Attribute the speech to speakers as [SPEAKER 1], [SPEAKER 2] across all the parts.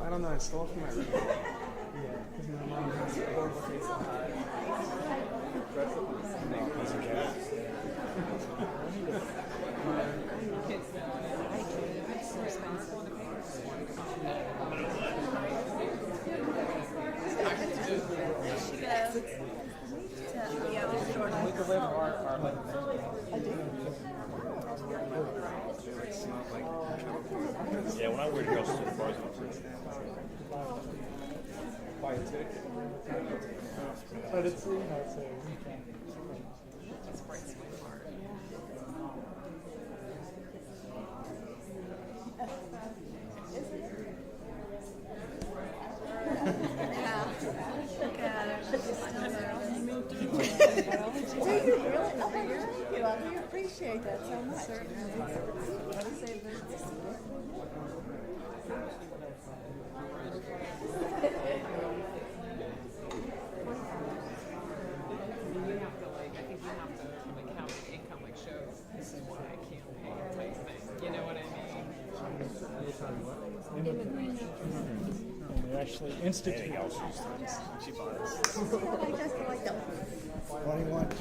[SPEAKER 1] I don't know, I stole from my room. Yeah, because my mom has a horrible taste in pie. No, piece of cat. We could live our life.
[SPEAKER 2] Yeah, when I wear girls to the bars,
[SPEAKER 1] Buy a ticket. But it's, you know, it's a weekend.
[SPEAKER 3] Do you really? Oh, thank you. I really appreciate that so much.
[SPEAKER 1] They actually institute.
[SPEAKER 2] she bought us.
[SPEAKER 3] I just like that.
[SPEAKER 1] What do you want?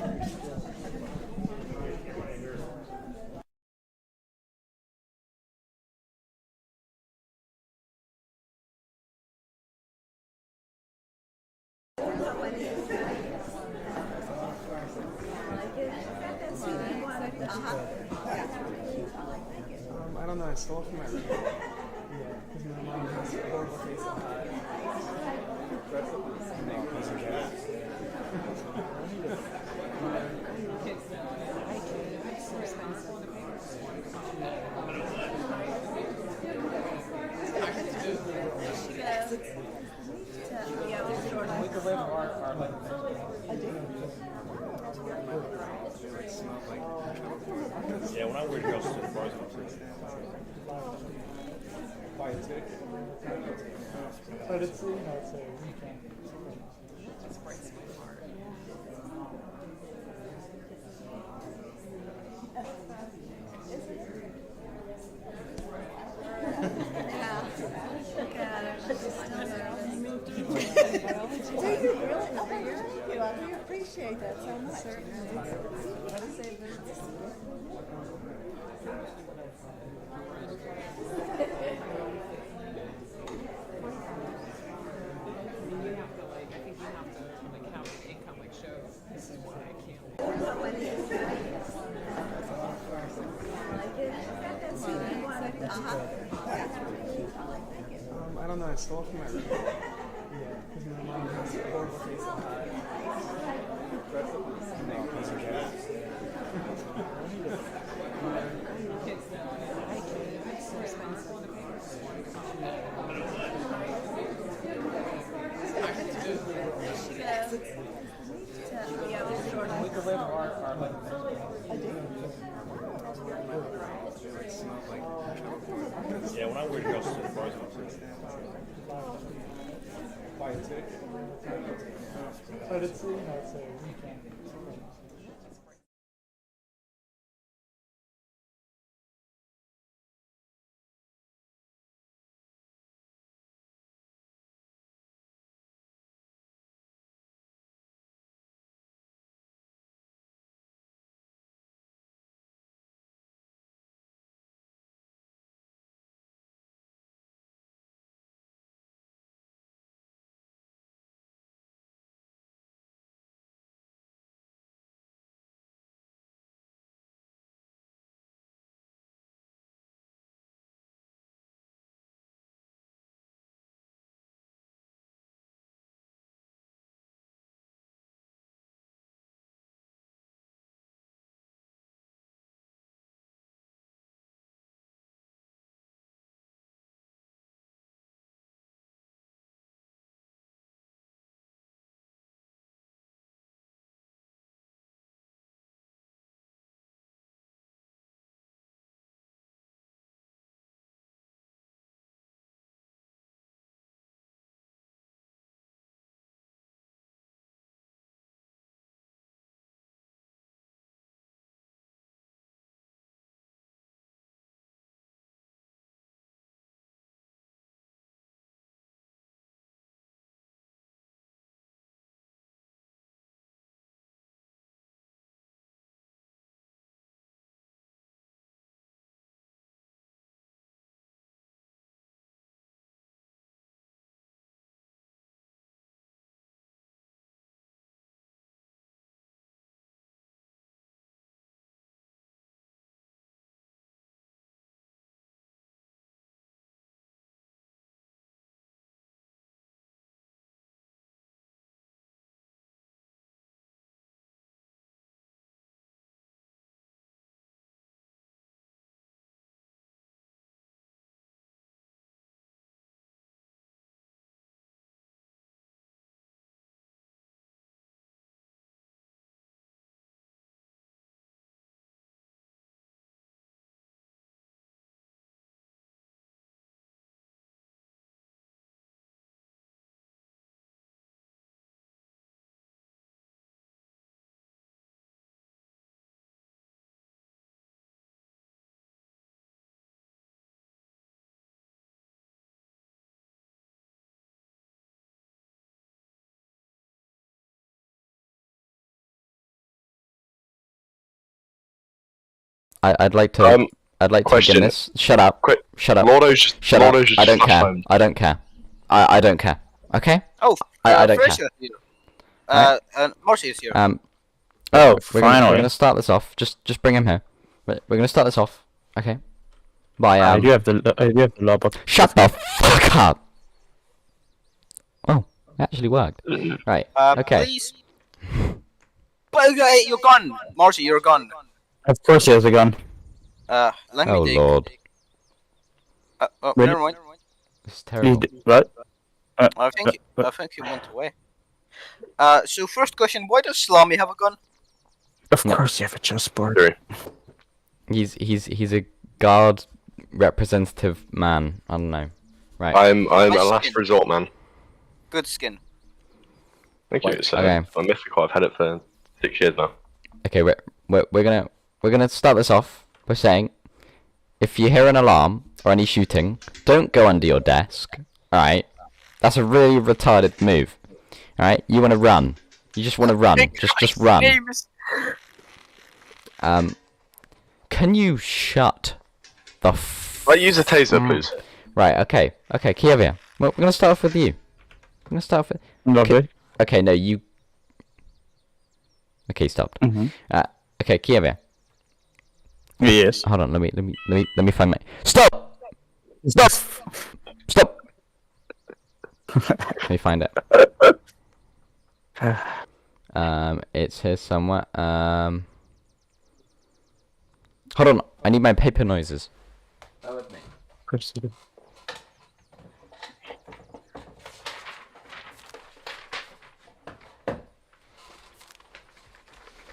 [SPEAKER 1] I don't know, I stole from my room. Yeah, because my mom has a horrible taste in pie. No, piece of cat. We could live our life.
[SPEAKER 2] Yeah, when I wear girls to the bars,
[SPEAKER 1] Buy a ticket. But it's, you know, it's a weekend.
[SPEAKER 3] Do you really? Oh, thank you. I really appreciate that so much.
[SPEAKER 1] I don't know, I stole from my room. Yeah, because my mom has a horrible taste in pie. No, piece of cat. We could live our life.
[SPEAKER 2] yeah, when I wear girls to the bars,
[SPEAKER 1] Buy a ticket. But it's, you know, it's a weekend.
[SPEAKER 4] I'd like to. I'd like to
[SPEAKER 5] question.
[SPEAKER 4] begin this. Shut up.
[SPEAKER 5] Quick.
[SPEAKER 4] Shut up.
[SPEAKER 5] Shut up.
[SPEAKER 4] I don't care. I don't care. I don't care. Okay.
[SPEAKER 6] Oh,
[SPEAKER 4] I don't care.
[SPEAKER 6] Feresian is here. And Marcy is here.
[SPEAKER 4] We're
[SPEAKER 7] finally.
[SPEAKER 4] gonna start this off. Just bring him here. We're gonna start this off. Okay. By
[SPEAKER 7] I do have the law book.
[SPEAKER 4] Shut the fuck up. Oh, it actually worked. Right. Okay.
[SPEAKER 6] Please. But you're gone, Marcy. You're gone.
[SPEAKER 7] Of course he has a gun.
[SPEAKER 6] Let me
[SPEAKER 4] Oh
[SPEAKER 6] think.
[SPEAKER 4] lord.
[SPEAKER 6] Oh,
[SPEAKER 7] Really?
[SPEAKER 6] never mind.
[SPEAKER 4] This is terrible.
[SPEAKER 7] What?
[SPEAKER 6] I think he went away. So first question: why does Salami have a gun?
[SPEAKER 7] Of
[SPEAKER 4] No.
[SPEAKER 7] course you have a chessboard.
[SPEAKER 5] Three.
[SPEAKER 4] He's a guard representative man. I don't know. Right.
[SPEAKER 5] I'm a last resort man.
[SPEAKER 6] Good skin.
[SPEAKER 5] Thank you. It's
[SPEAKER 4] Okay.
[SPEAKER 5] I'm mythical. I've had it for 6 years now.
[SPEAKER 4] Okay, we're gonna start this off by saying, if you hear an alarm or any shooting, don't go under your desk. All right, that's a really retarded move. All right, you want to run. You just want to run. Just run. Can you shut the
[SPEAKER 5] Use a taser, please.
[SPEAKER 4] Right. Okay. Kyievia. Well, we're gonna start off with you. I'm gonna start off with.
[SPEAKER 7] Lovely.
[SPEAKER 4] Okay. No, you. Okay, stopped. Okay, Kyievia.
[SPEAKER 7] Yes.
[SPEAKER 4] Hold on, let me find my. Stop! Stop! Let me find it. It's here somewhere. Hold on, I need my paper noises. Bear with me.
[SPEAKER 7] Of course you do.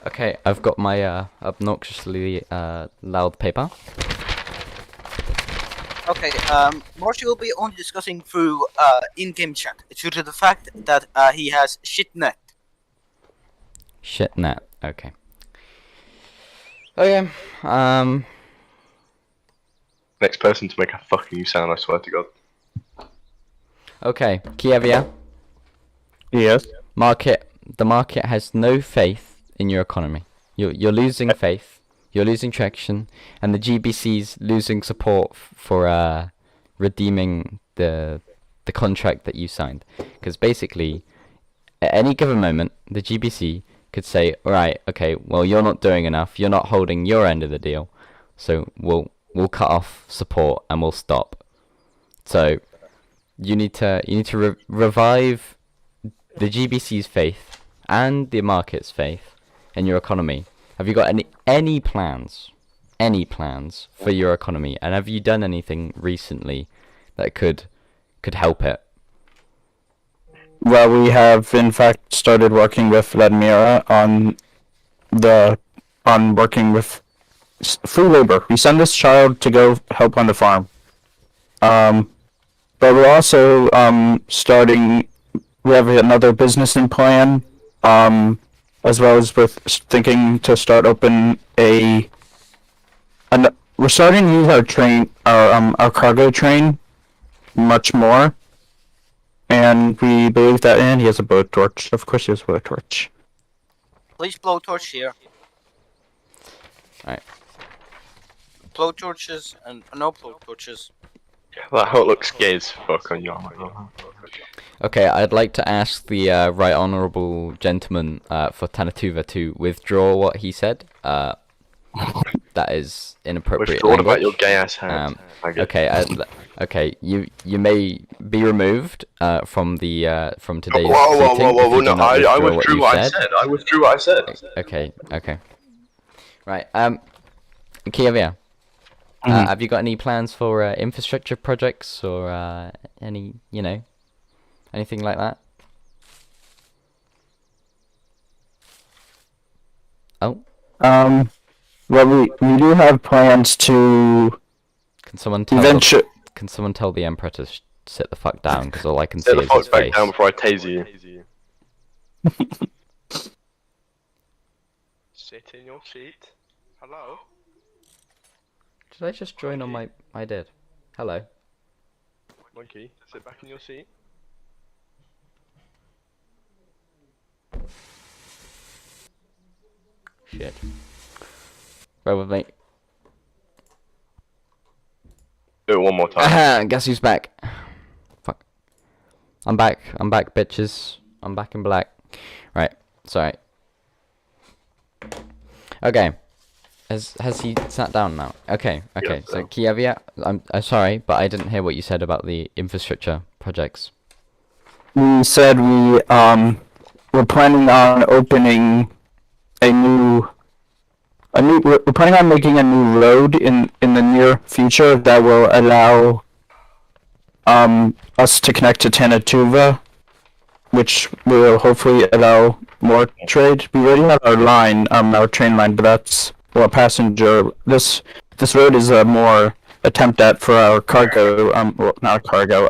[SPEAKER 4] Okay, I've got my obnoxiously loud paper.
[SPEAKER 6] Okay. Marcy will be only discussing through in-game chat due to the fact that he has shit net.
[SPEAKER 4] Shit net. Okay. Okay.
[SPEAKER 5] Next person to make a fucking sound, I swear to God.
[SPEAKER 4] Okay, Kyievia.
[SPEAKER 7] Yes.
[SPEAKER 4] The market has no faith in your economy. You're losing faith. You're losing traction, and the GBC's losing support for redeeming the contract that you signed. Because basically, at any given moment, the GBC could say, "All right, okay, well you're not doing enough. You're not holding your end of the deal, so we'll cut off support and we'll stop." So you need to revive the GBC's faith and the market's faith in your economy. Have you got any plans for your economy, and have you done anything recently that could help it?
[SPEAKER 7] Well, we have in fact started working with Vladmyria on working with free labor. We send this child to go help on the farm. But we're also starting. We have another business in plan. As well as with thinking to start open we're starting to use our cargo train much more, and we believe that. And he has a blowtorch. Of course, he has a blowtorch.
[SPEAKER 6] Please blow torch here.
[SPEAKER 4] Alright.
[SPEAKER 6] Blow torches and no blow torches.
[SPEAKER 5] That hoe looks gay as fuck on your.
[SPEAKER 4] Okay, I'd like to ask the right honourable gentleman for Tannu Tuva to withdraw what he said. That is inappropriate
[SPEAKER 5] What about
[SPEAKER 4] language.
[SPEAKER 5] your gay ass hat?
[SPEAKER 4] Okay, you may be removed from today's
[SPEAKER 5] Whoa,
[SPEAKER 4] seating. if you
[SPEAKER 5] no,
[SPEAKER 4] do not
[SPEAKER 5] I
[SPEAKER 4] withdraw
[SPEAKER 5] withdrew
[SPEAKER 4] you
[SPEAKER 5] what I said. I withdrew what I said.
[SPEAKER 4] Okay. Right. Kyievia. Have you got any plans for infrastructure projects or anything like that? Oh.
[SPEAKER 7] Well, we do have plans to
[SPEAKER 4] Can someone tell
[SPEAKER 7] venture.
[SPEAKER 4] Can someone tell the Emperor to sit the fuck down? Because all I can
[SPEAKER 5] Sit
[SPEAKER 4] see
[SPEAKER 5] the
[SPEAKER 4] is his
[SPEAKER 5] fuck back
[SPEAKER 4] face.
[SPEAKER 5] down before I tase you. Sit in your seat. Hello?
[SPEAKER 4] Did I just join on my... I did. Hello.
[SPEAKER 5] Monkey, sit back in your seat.
[SPEAKER 4] Shit. Bear with me.
[SPEAKER 5] Do it one more time.
[SPEAKER 4] Guess who's back? Fuck. I'm back, bitches. I'm back in black. Right, sorry. Okay. Has he sat down now? Okay.
[SPEAKER 5] Yeah,
[SPEAKER 4] So Kyievia, I'm sorry, but I didn't hear what you said about the infrastructure projects.
[SPEAKER 7] We said we're planning on opening we're planning on making a new road in the near future that will allow us to connect to Tannu Tuva, which will hopefully allow more trade. We already have our train line, but that's for passenger. This road is a more attempt at for our cargo, well, not cargo,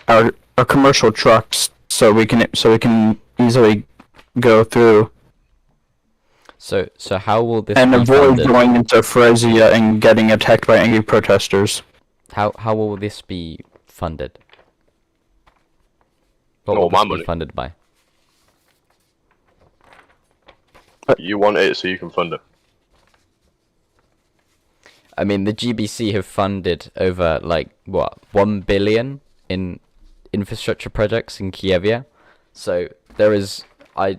[SPEAKER 7] our commercial trucks, so we can easily go through.
[SPEAKER 4] So how will this
[SPEAKER 7] And
[SPEAKER 4] be
[SPEAKER 7] avoid
[SPEAKER 4] funded?
[SPEAKER 7] going into Fresia and getting attacked by angry protesters.
[SPEAKER 4] How will this be funded? What
[SPEAKER 5] Oh,
[SPEAKER 4] will
[SPEAKER 5] my
[SPEAKER 4] this be
[SPEAKER 5] money.
[SPEAKER 4] funded by?
[SPEAKER 5] You want it so you can fund it.
[SPEAKER 4] I mean, the GBC have funded over, like, what, 1 billion in infrastructure projects in Kyievia. So there is, I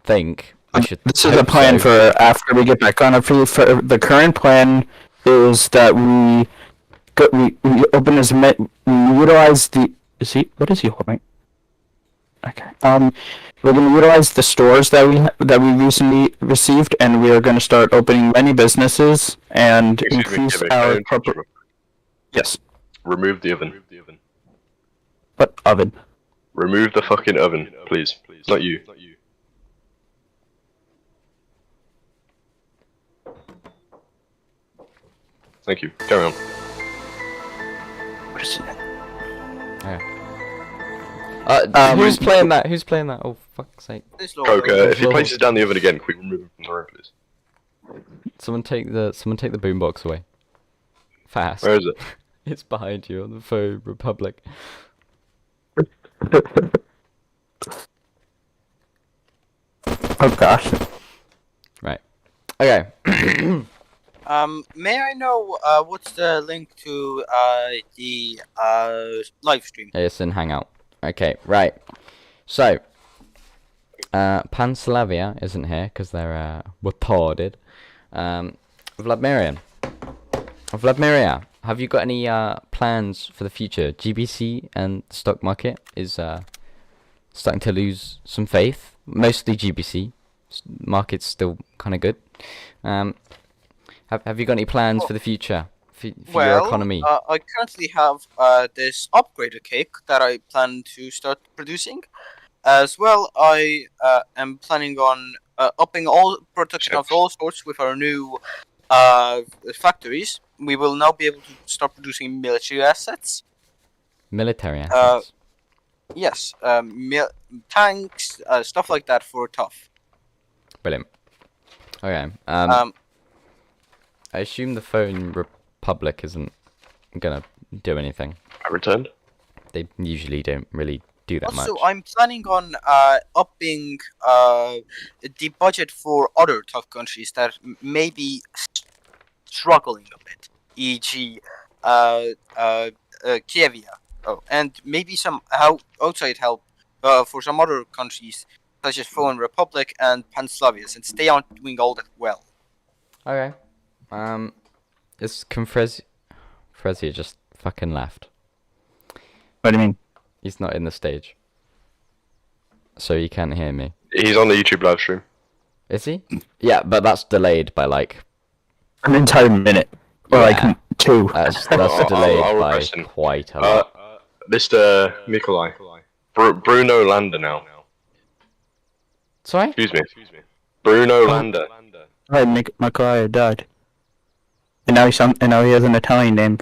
[SPEAKER 4] think, I should
[SPEAKER 7] This is a
[SPEAKER 4] hope
[SPEAKER 7] plan
[SPEAKER 4] so.
[SPEAKER 7] for after we get back on our feet. For the current plan is that we open we utilize the. What is he holding? Okay. We're going to utilize the stores that we recently received, and we are going to start opening many businesses and increase our corporate. Yes.
[SPEAKER 5] Remove the oven.
[SPEAKER 7] What oven?
[SPEAKER 5] Remove the fucking oven, please. Not you. Thank you. Carry on.
[SPEAKER 7] What is it?
[SPEAKER 4] Who's playing that? Who's playing that? Oh, fuck's sake.
[SPEAKER 6] This Lord.
[SPEAKER 5] Coke, if he places down the oven again, can we remove him from the room, please?
[SPEAKER 4] Someone take the boombox away. Fast.
[SPEAKER 5] Where is it?
[SPEAKER 4] It's behind you on the Foehn Republic.
[SPEAKER 7] Oh gosh.
[SPEAKER 4] Right. Okay.
[SPEAKER 6] May I know what's the link to the live stream?
[SPEAKER 4] It's in Hangout. Okay, right. So, Panslavia isn't here because they're retarded. Vladmyria, have you got any plans for the future? GBC and the stock market is starting to lose some faith. Mostly GBC. Market's still kind of good. Have you got any plans for the future? For your economy?
[SPEAKER 6] I currently have this upgraded cake that I plan to start producing. As well, I am planning on upping all production of all sorts with our new factories. We will now be able to start producing military assets.
[SPEAKER 4] Military assets?
[SPEAKER 6] Yes, tanks, stuff like that for tough.
[SPEAKER 4] Brilliant. Okay. I assume the Foehn Republic isn't gonna do anything.
[SPEAKER 5] I returned.
[SPEAKER 4] They usually don't really do that much.
[SPEAKER 6] Also, I'm planning on upping the budget for other tough countries that may be struggling a bit, e.g., Kyievia. Oh, and maybe some outside help for some other countries, such as Foehn Republic and Panslavia, since they aren't doing all that well.
[SPEAKER 4] Okay. Is Fresia just fucking left?
[SPEAKER 7] What do you mean?
[SPEAKER 4] He's not in the stage. So he can't hear me.
[SPEAKER 5] He's on the YouTube live stream.
[SPEAKER 4] Is he? Yeah, but that's delayed by like...
[SPEAKER 7] An entire minute. Or
[SPEAKER 4] Yeah.
[SPEAKER 7] like two.
[SPEAKER 4] That's
[SPEAKER 5] I'll
[SPEAKER 4] delayed by
[SPEAKER 5] request him.
[SPEAKER 4] quite a lot.
[SPEAKER 5] Mr. Nikolai. Bruno Lander now.
[SPEAKER 4] Sorry?
[SPEAKER 5] Excuse me. Bruno Lander.
[SPEAKER 7] Right, Macaulay died. And now he has an Italian name.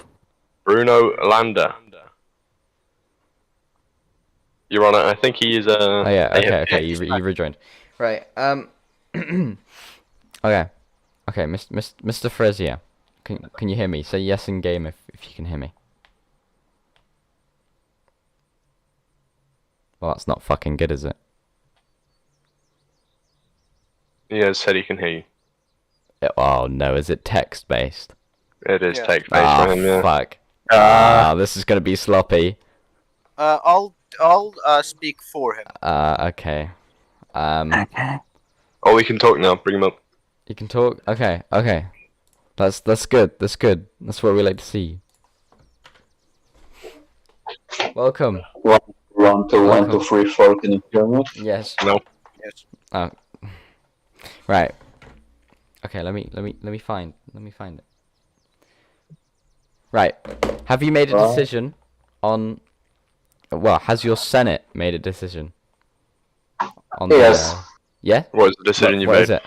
[SPEAKER 5] Bruno Lander. Your Honor, I think he is
[SPEAKER 4] Oh yeah, okay, you rejoined. Right, okay. Okay, Mr. Fresia. Can you hear me? Say yes in game if you can hear me. Well, that's not fucking good, is it?
[SPEAKER 5] He has said he can hear you.
[SPEAKER 4] Oh no, is it text based?
[SPEAKER 5] It is
[SPEAKER 6] Yeah.
[SPEAKER 5] take place for him, yeah.
[SPEAKER 4] Fuck. This is gonna be sloppy.
[SPEAKER 6] I'll speak for him.
[SPEAKER 4] Okay.
[SPEAKER 5] Oh, we can talk now. Bring him up.
[SPEAKER 4] You can talk. Okay. That's good. That's good. That's what we like to see. Welcome.
[SPEAKER 8] 1, 2, 1, 2, 3, 4. Can you hear me?
[SPEAKER 4] Yes.
[SPEAKER 5] No.
[SPEAKER 6] Yes.
[SPEAKER 4] Oh. Right. Okay. Let me find it. Right. Have you made a decision on? Well, has your Senate made a decision? On
[SPEAKER 8] Yes.
[SPEAKER 4] Yeah.
[SPEAKER 5] What is the decision you
[SPEAKER 4] What
[SPEAKER 5] made?
[SPEAKER 4] is it?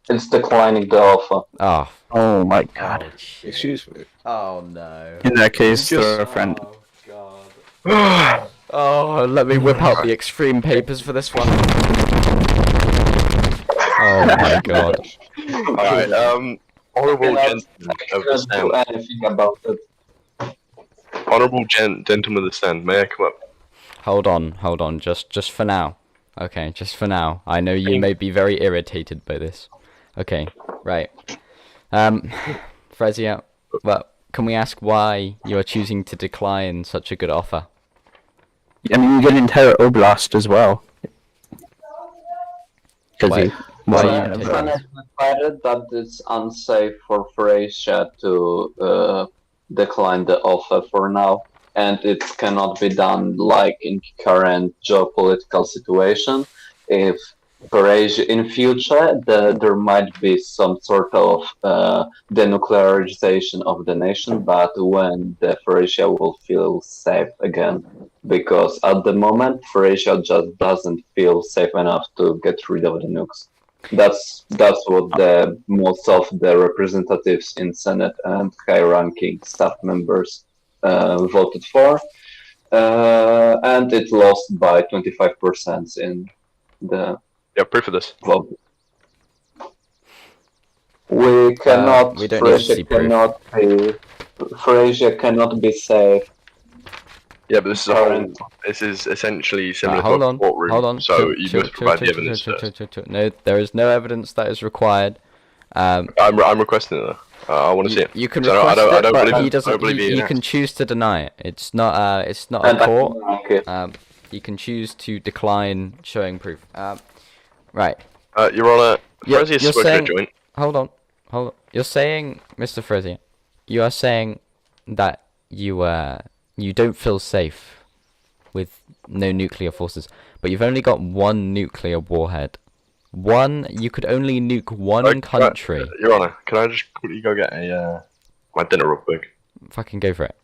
[SPEAKER 8] It's declining the offer.
[SPEAKER 4] Oh.
[SPEAKER 7] Oh my god.
[SPEAKER 2] Excuse me.
[SPEAKER 4] Oh no.
[SPEAKER 7] In that case, they're a friend.
[SPEAKER 4] Oh god. Oh, let me whip out the extreme papers for this one. Oh my god.
[SPEAKER 5] Alright, honourable gentlemen of the
[SPEAKER 8] I
[SPEAKER 5] stand.
[SPEAKER 8] cannot do anything about it.
[SPEAKER 5] Honourable gentlemen of the stand, may I come up?
[SPEAKER 4] Hold on, just for now. Okay, just for now. I know you may be very irritated by this. Okay, right. Fresia, well, can we ask why you are choosing to decline such a good offer?
[SPEAKER 7] I mean, you get an entire oblast as well.
[SPEAKER 4] Why- why are you
[SPEAKER 8] The
[SPEAKER 4] taking
[SPEAKER 8] Senate decided that it's unsafe for Ferasia to decline the offer for now, and it cannot be done like in current geopolitical situation. If Ferasia in future, there might be some sort of denuclearization of the nation, but when the Ferasia will feel safe again, because at the moment Ferasia just doesn't feel safe enough to get rid of the nukes. That's what the most of the representatives in Senate and high-ranking staff members voted for, and it lost by 25% in the
[SPEAKER 5] Yeah, proof of this.
[SPEAKER 8] vote. We cannot.
[SPEAKER 4] we don't need to see proof.
[SPEAKER 8] Ferasia cannot be safe.
[SPEAKER 5] Yeah, but this is essentially similar
[SPEAKER 4] hold
[SPEAKER 5] to a
[SPEAKER 4] on,
[SPEAKER 5] courtroom,
[SPEAKER 4] hold on.
[SPEAKER 5] so you must provide the evidence first.
[SPEAKER 4] No, there is no evidence that is required.
[SPEAKER 5] I'm requesting it though. I want to see it.
[SPEAKER 4] You can
[SPEAKER 5] 'Cause
[SPEAKER 4] request
[SPEAKER 5] I
[SPEAKER 4] it,
[SPEAKER 5] don't
[SPEAKER 4] but
[SPEAKER 5] believe,
[SPEAKER 4] he doesn't.
[SPEAKER 5] I don't believe
[SPEAKER 4] You
[SPEAKER 5] he-
[SPEAKER 4] can choose to deny it. It's not a
[SPEAKER 8] And I
[SPEAKER 4] court.
[SPEAKER 8] don't like it.
[SPEAKER 4] You can choose to decline showing proof. Right.
[SPEAKER 5] Your Honour,
[SPEAKER 4] You're-
[SPEAKER 5] Fresia's
[SPEAKER 4] you're
[SPEAKER 5] smoking a
[SPEAKER 4] saying-
[SPEAKER 5] joint.
[SPEAKER 4] Hold on. You're saying, Mr. Fresia, you are saying that you don't feel safe with no nuclear forces, but you've only got one nuclear warhead. You could only nuke one country.
[SPEAKER 5] Your Honour, can I just quickly go get my dinner real quick?
[SPEAKER 4] Fucking go for it.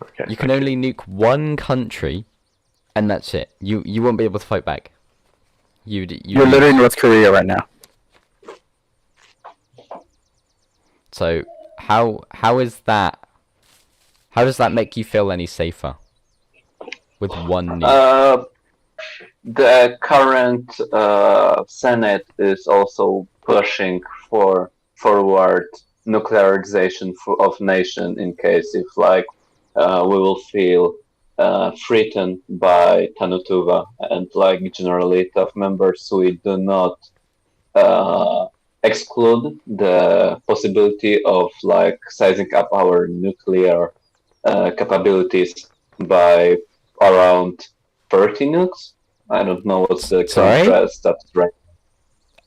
[SPEAKER 5] Okay.
[SPEAKER 4] You can only nuke one country, and that's it. You won't be able to fight back.
[SPEAKER 7] You're literally North Korea right now.
[SPEAKER 4] So how is that? How does that make you feel any safer? With one nuke.
[SPEAKER 8] The current Senate is also pushing forward nuclearization of nation in case if we will feel threatened by Tannu Tuva and generally tough members. We do not exclude the possibility of sizing up our nuclear capabilities by around 30 nukes. I don't know what's the current status right.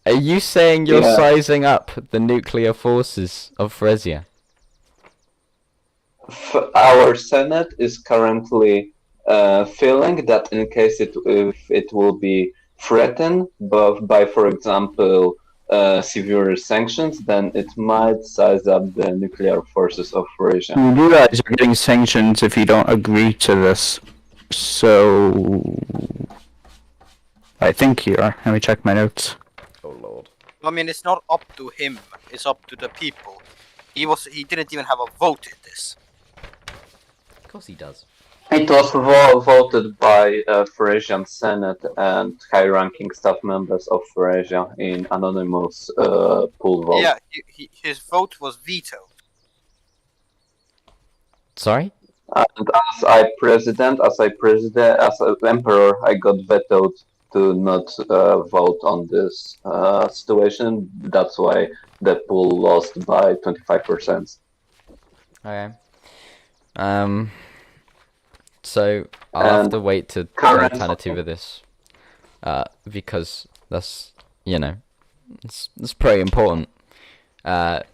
[SPEAKER 4] Are you saying you're
[SPEAKER 8] Yeah.
[SPEAKER 4] sizing up the nuclear forces of Fresia?
[SPEAKER 8] Our Senate is currently feeling that in case if it will be threatened by, for example, severe sanctions, then it might size up the nuclear forces of Russia.
[SPEAKER 7] You guys are getting sanctions if you don't agree to this. So I think you are. Let me check my notes.
[SPEAKER 4] Oh lord.
[SPEAKER 6] I mean, it's not up to him. It's up to the people. He didn't even have a vote in this.
[SPEAKER 4] Of course he does.
[SPEAKER 8] It was voted by Feresian Senate and high-ranking staff members of Feresia in anonymous pool vote.
[SPEAKER 6] Yeah, his vote was vetoed.
[SPEAKER 4] Sorry?
[SPEAKER 8] And as emperor, I got vetoed to not vote on this situation. That's why the pool lost by 25%.
[SPEAKER 4] Okay. So I'll have to wait to tell
[SPEAKER 8] current-
[SPEAKER 4] Tannu Tuva this, because that's it's pretty important.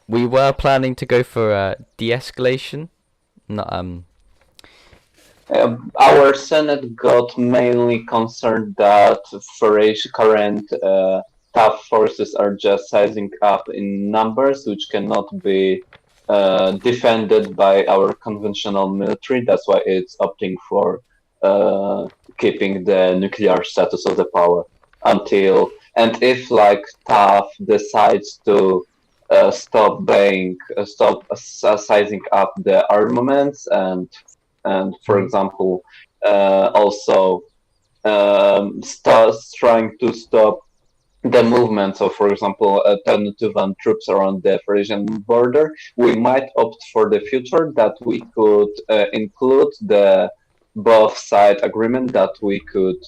[SPEAKER 4] We were planning to go for de-escalation, not
[SPEAKER 8] Our Senate got mainly concerned that current tough forces are just sizing up in numbers, which cannot be defended by our conventional military. That's why it's opting for keeping the nuclear status of the power until, and if like TAF decides to stop sizing up the armaments and for example also starts trying to stop the movements of, for example, Tannu Tuvan troops around the Feresian border, we might opt for the future that we could include the both side agreement that we could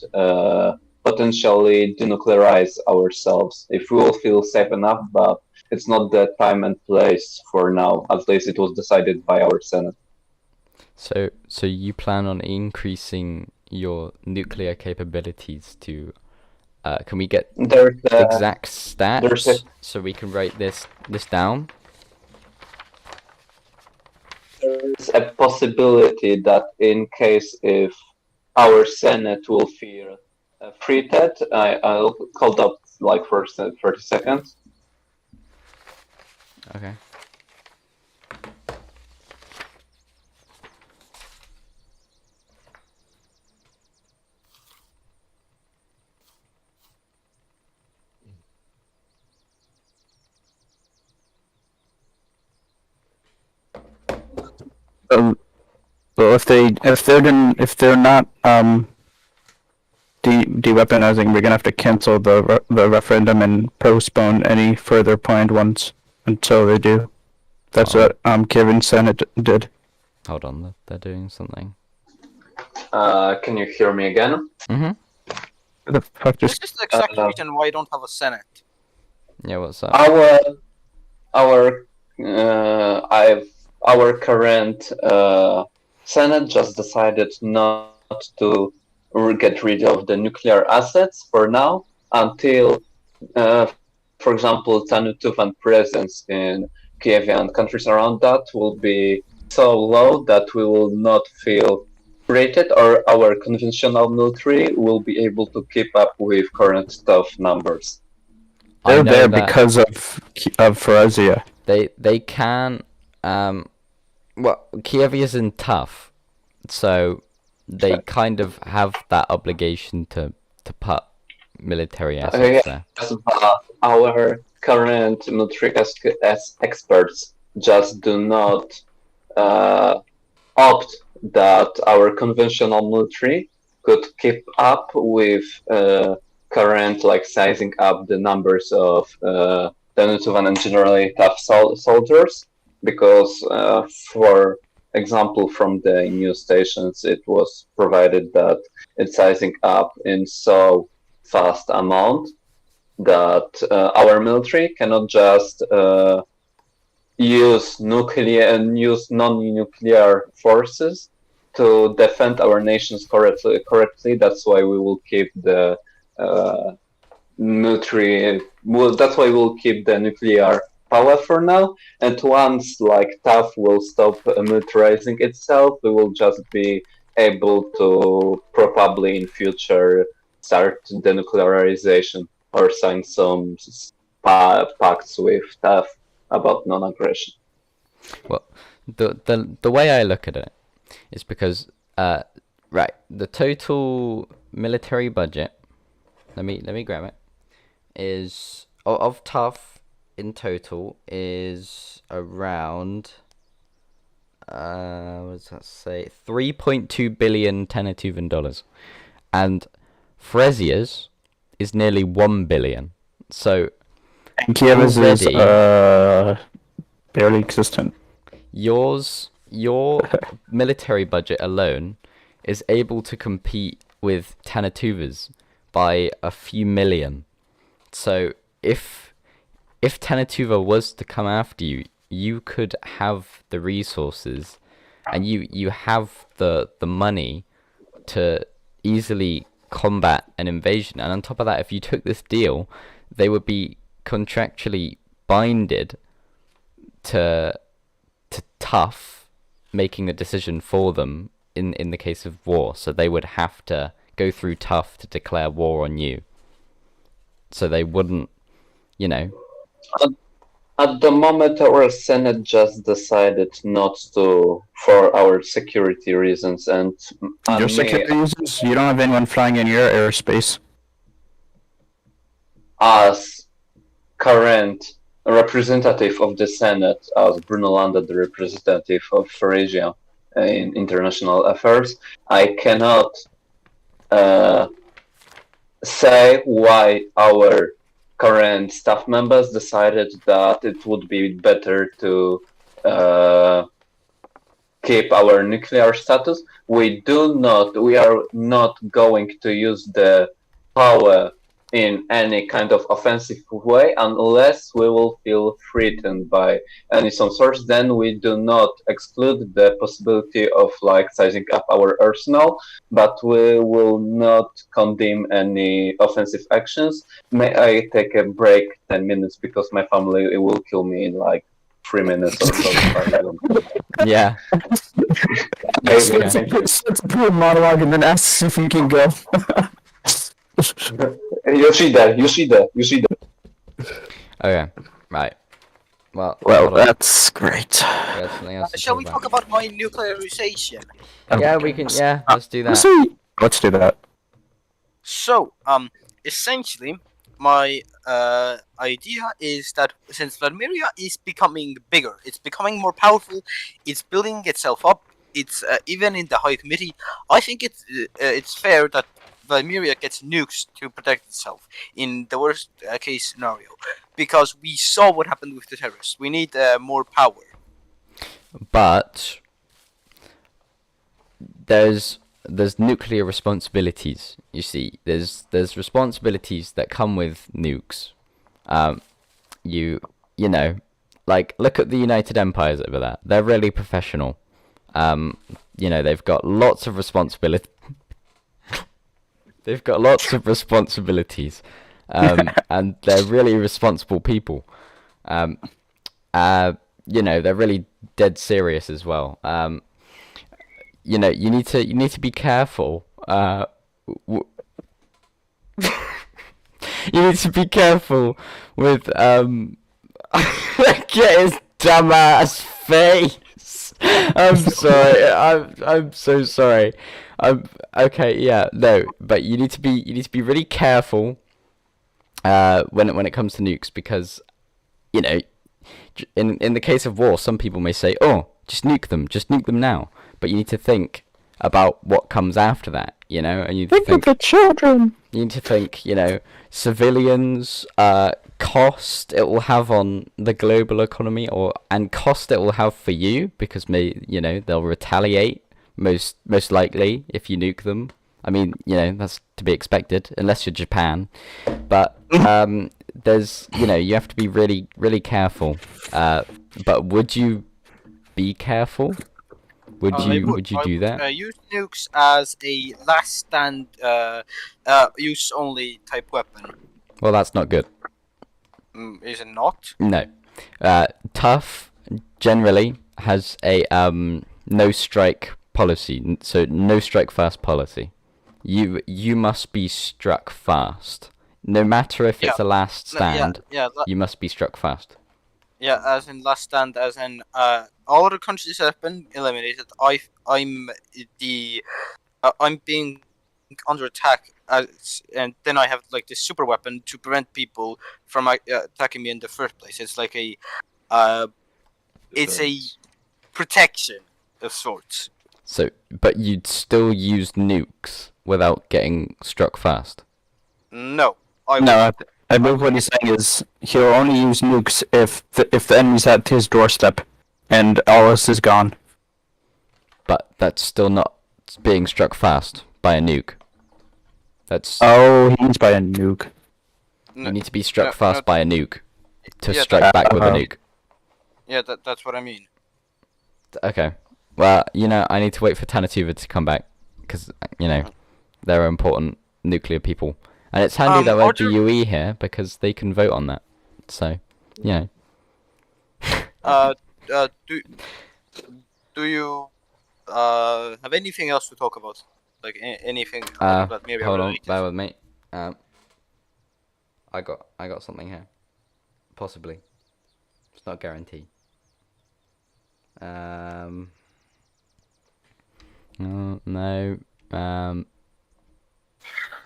[SPEAKER 8] potentially denuclearize ourselves if we will feel safe enough, but it's not the time and place for now. At least it was decided by our Senate.
[SPEAKER 4] So you plan on increasing your nuclear capabilities to? Can we get
[SPEAKER 8] There's
[SPEAKER 4] exact stats
[SPEAKER 8] there's
[SPEAKER 4] so we can write this down?
[SPEAKER 8] There's a possibility that in case if our Senate will feel treated, I'll hold up like for 30 seconds.
[SPEAKER 4] Okay.
[SPEAKER 7] Well, if they're not de-weaponizing, we're gonna have to cancel the referendum and postpone any further planned ones until they do. That's what Kyiv Senate did.
[SPEAKER 4] Hold on, they're doing something.
[SPEAKER 8] Can you hear me again?
[SPEAKER 4] Mhm.
[SPEAKER 7] The fuck
[SPEAKER 6] This
[SPEAKER 7] just
[SPEAKER 6] is the exact reason why I don't have a Senate.
[SPEAKER 4] Yeah, what's up?
[SPEAKER 8] Our current Senate just decided not to get rid of the nuclear assets for now until, for example, Tannu Tuvan presence in Kyievia and countries around that will be so low that we will not feel threatened, or our conventional military will be able to keep up with current tough numbers.
[SPEAKER 4] I
[SPEAKER 7] they're
[SPEAKER 4] know
[SPEAKER 7] there
[SPEAKER 4] that
[SPEAKER 7] because of Feresia.
[SPEAKER 4] they can well, Kyiv in tough, so they kind of have that obligation to put military assets there.
[SPEAKER 8] Our current military experts just do not opt that our conventional military could keep up with current like sizing up the numbers of Tannu Tuvan and generally tough soldiers, because for example from the news stations it was provided that it's sizing up in so fast amount that our military cannot just use nuclear and use non-nuclear forces to defend our nations correctly. That's why we will keep the military. Well, that's why we'll keep the nuclear power for now. And once like TAF will stop militarizing itself, we will just be able to probably in future start denuclearization or sign some pacts with TAF about non-aggression.
[SPEAKER 4] Well, the way I look at it is because right, the total military budget, let me grab it, is of TUF in total is around what does that say, 3.2 billion Tannu Tuvan dollars, and Feresia's is nearly 1 billion. So
[SPEAKER 7] And Kyiv
[SPEAKER 4] already-
[SPEAKER 7] is barely existent.
[SPEAKER 4] your military budget alone is able to compete with Tannu Tuva's by a few million. So if Tannu Tuva was to come after you, you could have the resources, and you have the money to easily combat an invasion. And on top of that, if you took this deal, they would be contractually binded to T.U.F making the decision for them in the case of war. So they would have to go through T.U.F to declare war on you. So they wouldn't, you know.
[SPEAKER 8] At the moment, our Senate just decided not to, for our security reasons, and
[SPEAKER 7] Your security reasons? You don't have anyone flying in your airspace.
[SPEAKER 8] as current representative of the Senate, as Bruno Landa, the representative of Feresian in international affairs, I cannot say why our current staff members decided that it would be better to keep our nuclear status. We are not going to use the power in any kind of offensive way unless we will feel threatened by any some source. Then we do not exclude the possibility of like sizing up our arsenal, but we will not condemn any offensive actions. May I take a break 10 minutes because my family will kill me in like 3 minutes or so.
[SPEAKER 4] Yeah.
[SPEAKER 7] Let's
[SPEAKER 4] Okay.
[SPEAKER 7] do a monologue and then ask if we can go.
[SPEAKER 8] Yoshida.
[SPEAKER 4] Okay. Right. Well,
[SPEAKER 7] Well,
[SPEAKER 4] hold on.
[SPEAKER 7] that's great.
[SPEAKER 4] We got something else to
[SPEAKER 6] Shall we
[SPEAKER 4] talk
[SPEAKER 6] talk about my nuclearization?
[SPEAKER 4] Yeah, we can. Yeah, let's do that.
[SPEAKER 7] Let's do that.
[SPEAKER 6] So, essentially, my idea is that since Vladmyria is becoming bigger, it's becoming more powerful, it's building itself up, it's even in the High Committee, I think it's fair that Vladmyria gets nukes to protect itself in the worst case scenario, because we saw what happened with the terrorists. We need more power.
[SPEAKER 4] But there's nuclear responsibilities. You see, there's responsibilities that come with nukes. You know, like look at the United Empires over there. They're really professional. You know, they've got lots of responsibility. They've got lots of responsibilities, and they're really responsible people. You know, they're really dead serious as well. You know, you need to be careful. You need to be careful with get his dumbass face. I'm sorry. I'm so sorry. Okay. Yeah. No. But you need to be really careful. When it comes to nukes, because you know, in the case of war, some people may say, "Oh, just nuke them now." But you need to think about what comes after that, you know, and you
[SPEAKER 7] Think of the children.
[SPEAKER 4] You need to think, you know, civilians, cost it will have on the global economy, and cost it will have for you, because you know, they'll retaliate most likely if you nuke them. I mean, you know, that's to be expected, unless you're Japan. But there's, you know, you have to be really, really careful. But would you be careful? Would you do that?
[SPEAKER 6] Use nukes as a last stand, use only type weapon.
[SPEAKER 4] Well, that's not good.
[SPEAKER 6] Is it not?
[SPEAKER 4] No. T.U.F generally has a no strike policy, so no strike fast policy. You must be struck fast, no matter if it's a last stand. You must be struck fast.
[SPEAKER 6] Yeah, as in last stand, as in all other countries have been eliminated. I'm being under attack, and then I have like this super weapon to prevent people from attacking me in the first place. It's like it's a protection of sorts.
[SPEAKER 4] So, but you'd still use nukes without getting struck fast?
[SPEAKER 6] No,
[SPEAKER 7] I believe what he's saying is he'll only use nukes if the enemy's at his doorstep and all else is gone.
[SPEAKER 4] But that's still not being struck fast by a nuke. That's
[SPEAKER 7] Oh, he means by a nuke.
[SPEAKER 4] you need to be struck
[SPEAKER 6] no,
[SPEAKER 4] fast
[SPEAKER 6] no.
[SPEAKER 4] by a nuke to
[SPEAKER 6] Yeah,
[SPEAKER 4] strike back with a
[SPEAKER 7] Uh-huh.
[SPEAKER 4] nuke.
[SPEAKER 6] Yeah, that's what I mean.
[SPEAKER 4] Okay. Well, I need to wait for Tannu Tuva to come back because they're important nuclear people, and it's handy that we have the UE here because they can vote on that. So,
[SPEAKER 6] Do you have anything else to talk about? Like anything Vladmyria
[SPEAKER 4] hold on,
[SPEAKER 6] related?
[SPEAKER 4] bear with me. I got something here. Possibly. It's not guaranteed. No.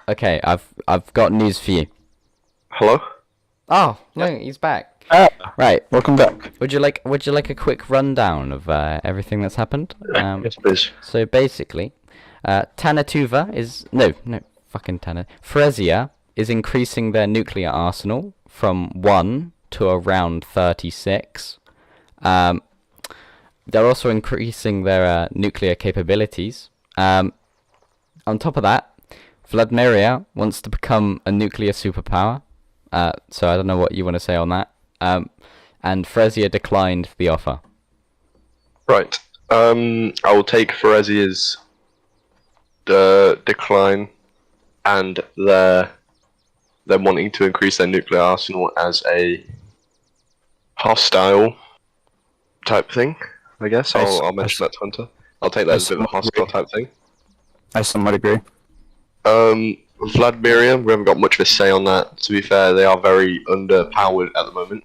[SPEAKER 4] Okay, I've got news for you.
[SPEAKER 5] Hello?
[SPEAKER 4] Oh, look, he's back. Right.
[SPEAKER 7] Welcome back.
[SPEAKER 4] Would you like a quick rundown of everything that's happened?
[SPEAKER 5] Yes, please.
[SPEAKER 4] So basically, Tannu Tuva is fucking Tannu. Fresia is increasing their nuclear arsenal from 1 to around 36. They're also increasing their nuclear capabilities. On top of that, Vladmyria wants to become a nuclear superpower. So I don't know what you want to say on that. And Fresia declined the offer.
[SPEAKER 5] Right. I will take Feresia's decline and their wanting to increase their nuclear arsenal as a hostile type thing. I guess I'll mention that to Hunter. I'll take that as a bit of a hostile type thing.
[SPEAKER 7] I somewhat agree.
[SPEAKER 5] Vladmyria, we haven't got much of a say on that. To be fair, they are very underpowered at the moment.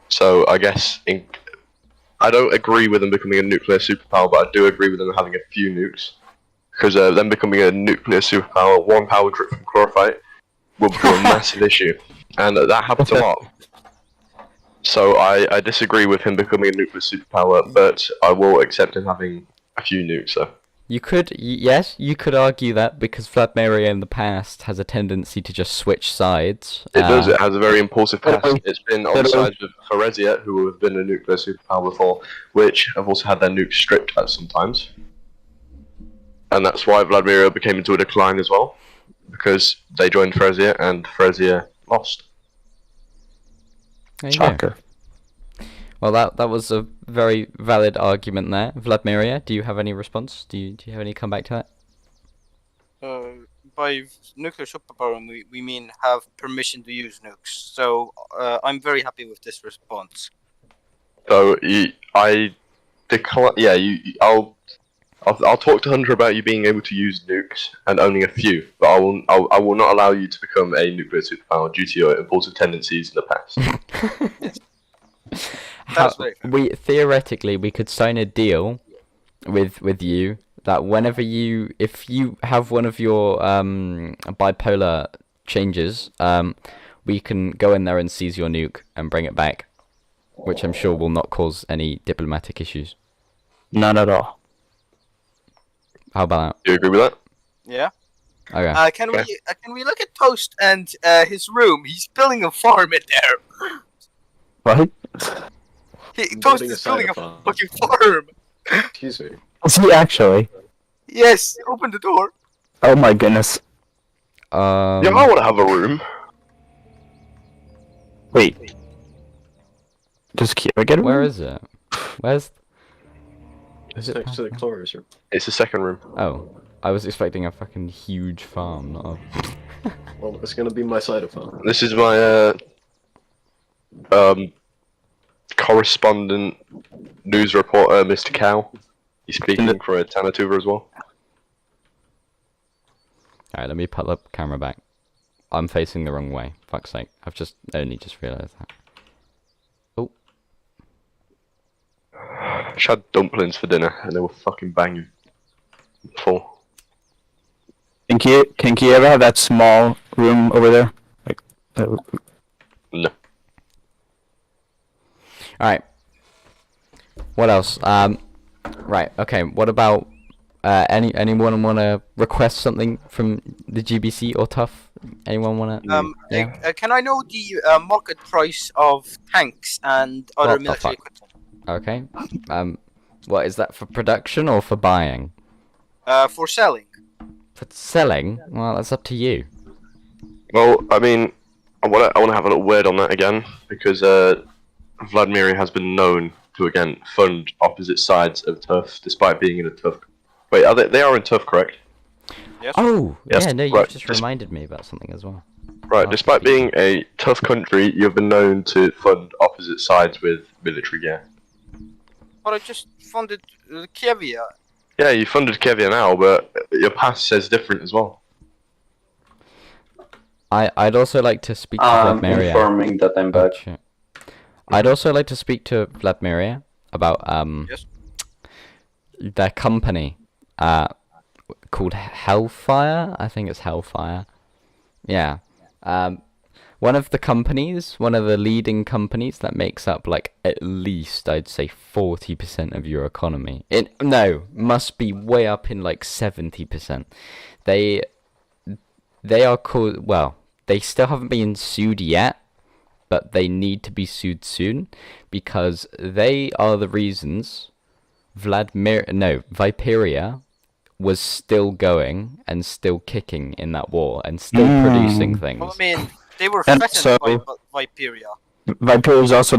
[SPEAKER 5] So I guess I don't agree with them becoming a nuclear superpower, but I do agree with them having a few nukes. Because them becoming a nuclear superpower, one power drip from chlorophyte, will become a massive issue. And that happens a lot. So I disagree with him becoming a nuclear superpower, but I will accept him having a few nukes, so.
[SPEAKER 4] You could argue that because Vladmyria in the past has a tendency to just switch sides.
[SPEAKER 5] It does. It has a very impulsive past. It's been on the side of Feresia, who have been a nuclear superpower before, which have also had their nukes stripped at sometimes. And that's why Vladmyria became into a decline as well, because they joined Feresia and Feresia lost.
[SPEAKER 4] There you go.
[SPEAKER 7] Shocker.
[SPEAKER 4] Well, that was a very valid argument there. Vladmyria, do you have any response? Do you have any comeback to that?
[SPEAKER 6] By nuclear superpower, we mean have permission to use nukes. So I'm very happy with this response.
[SPEAKER 5] So I decline. Yeah, I'll talk to Hunter about you being able to use nukes and owning a few, but I will not allow you to become a nuclear superpower due to your impulsive tendencies in the past.
[SPEAKER 4] Theoretically we could sign a deal with you that if you have one of your bipolar changes, we can go in there and seize your nuke and bring it back, which I'm sure will not cause any diplomatic issues.
[SPEAKER 7] None at all.
[SPEAKER 4] How about
[SPEAKER 5] Do you agree with that?
[SPEAKER 6] Yeah.
[SPEAKER 4] that? Okay.
[SPEAKER 6] Can we look at Toast and his room? He's building a farm in there.
[SPEAKER 7] What?
[SPEAKER 6] Toast is building a fucking farm.
[SPEAKER 2] Excuse me.
[SPEAKER 7] Is he actually?
[SPEAKER 6] Yes. Open the door.
[SPEAKER 7] Oh my goodness.
[SPEAKER 5] Yeah, I want to have a room.
[SPEAKER 7] Wait. Does Kyievia get a
[SPEAKER 4] Where
[SPEAKER 7] room?
[SPEAKER 4] is it? Where's?
[SPEAKER 2] It's next to the Cloris room.
[SPEAKER 5] It's the second room.
[SPEAKER 4] Oh, I was expecting a fucking huge farm, not a...
[SPEAKER 2] Well, it's gonna be my side of farm.
[SPEAKER 5] This is my correspondent news reporter, Mr. Cow. He's speaking for Tannu Tuva as well.
[SPEAKER 4] Alright, let me put the camera back. I'm facing the wrong way. Fuck's sake. I've only just realised that. Oh.
[SPEAKER 5] I just had dumplings for dinner and they were fucking banging. Full.
[SPEAKER 7] Can Kyievia have that small room over there? Like,
[SPEAKER 5] No.
[SPEAKER 4] Alright. What else? Right, okay, what about... anyone want to request something from the GBC or T.U.F? Anyone want to...
[SPEAKER 6] Can I know the market price of tanks and other
[SPEAKER 4] What the
[SPEAKER 6] military
[SPEAKER 4] fuck?
[SPEAKER 6] equipment?
[SPEAKER 4] Okay. What, is that for production or for buying?
[SPEAKER 6] For selling.
[SPEAKER 4] But selling, well, that's up to you.
[SPEAKER 5] Well, I mean, I want to have a little word on that again because Vladmyria has been known to again fund opposite sides of TUF, despite being in a TUF. Wait, they are in TUF, correct?
[SPEAKER 6] Yes.
[SPEAKER 4] Oh,
[SPEAKER 5] Yes,
[SPEAKER 4] yeah, no, you
[SPEAKER 5] right,
[SPEAKER 4] just
[SPEAKER 5] just-
[SPEAKER 4] reminded me about something as well.
[SPEAKER 5] Right.
[SPEAKER 4] Oh,
[SPEAKER 5] Despite
[SPEAKER 4] speaking-
[SPEAKER 5] being a tough country, you've been known to fund opposite sides with military gear.
[SPEAKER 6] But I just funded Kyievia.
[SPEAKER 5] Yeah, you funded Kyievia now, but your past says different as well.
[SPEAKER 4] I'd also like to speak to
[SPEAKER 8] I'm
[SPEAKER 4] Vladmyria.
[SPEAKER 8] informing that I'm
[SPEAKER 4] Oh,
[SPEAKER 8] back.
[SPEAKER 4] shit. I'd also like to speak to Vladmyria about
[SPEAKER 6] Yes.
[SPEAKER 4] their company called Hellfire. I think it's Hellfire. Yeah. One of the leading companies that makes up like at least I'd say 40% of your economy. Must be way up in like 70%. They are called, well, they still haven't been sued yet, but they need to be sued soon because they are the reasons Vipyria was still going and still kicking in that war and still producing things.
[SPEAKER 6] Well, I mean, they were
[SPEAKER 7] And
[SPEAKER 6] threatened by
[SPEAKER 7] so-
[SPEAKER 6] Vipyria.
[SPEAKER 7] Viper is also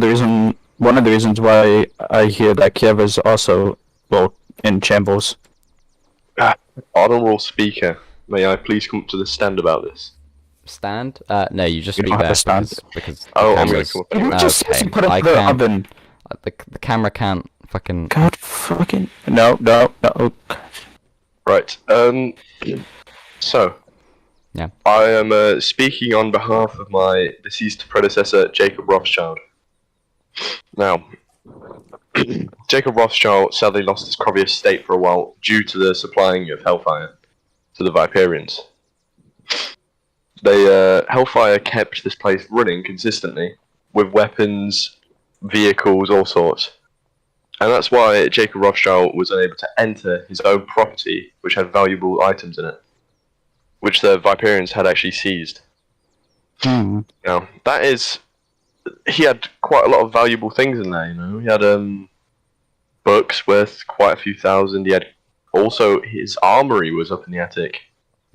[SPEAKER 7] one of the reasons why I hear that Kiev is also, well, in shambles.
[SPEAKER 5] Honorable Speaker, may I please come to the stand about this?
[SPEAKER 4] Stand? No, you just
[SPEAKER 7] You
[SPEAKER 4] speak
[SPEAKER 7] don't have
[SPEAKER 4] there
[SPEAKER 7] to stand.
[SPEAKER 4] because the
[SPEAKER 5] Oh, I'm gonna
[SPEAKER 4] camera's...
[SPEAKER 5] come up.
[SPEAKER 7] You just
[SPEAKER 4] Okay,
[SPEAKER 7] put it
[SPEAKER 4] I
[SPEAKER 7] in the
[SPEAKER 4] can't-
[SPEAKER 7] oven.
[SPEAKER 4] The camera can't fucking...
[SPEAKER 7] God fucking... No.
[SPEAKER 5] Right. So.
[SPEAKER 4] Yeah.
[SPEAKER 5] I am speaking on behalf of my deceased predecessor, Jacob Rothschild. Now, Jacob Rothschild sadly lost his Kyievia estate for a while due to the supplying of Hellfire to the Viperians. Hellfire kept this place running consistently with weapons, vehicles, all sorts. And that's why Jacob Rothschild was unable to enter his own property, which had valuable items in it, which the Viperians had actually seized. Now, he had quite a lot of valuable things in there, you know. He had books worth quite a few thousand. He had also his armory was up in the attic.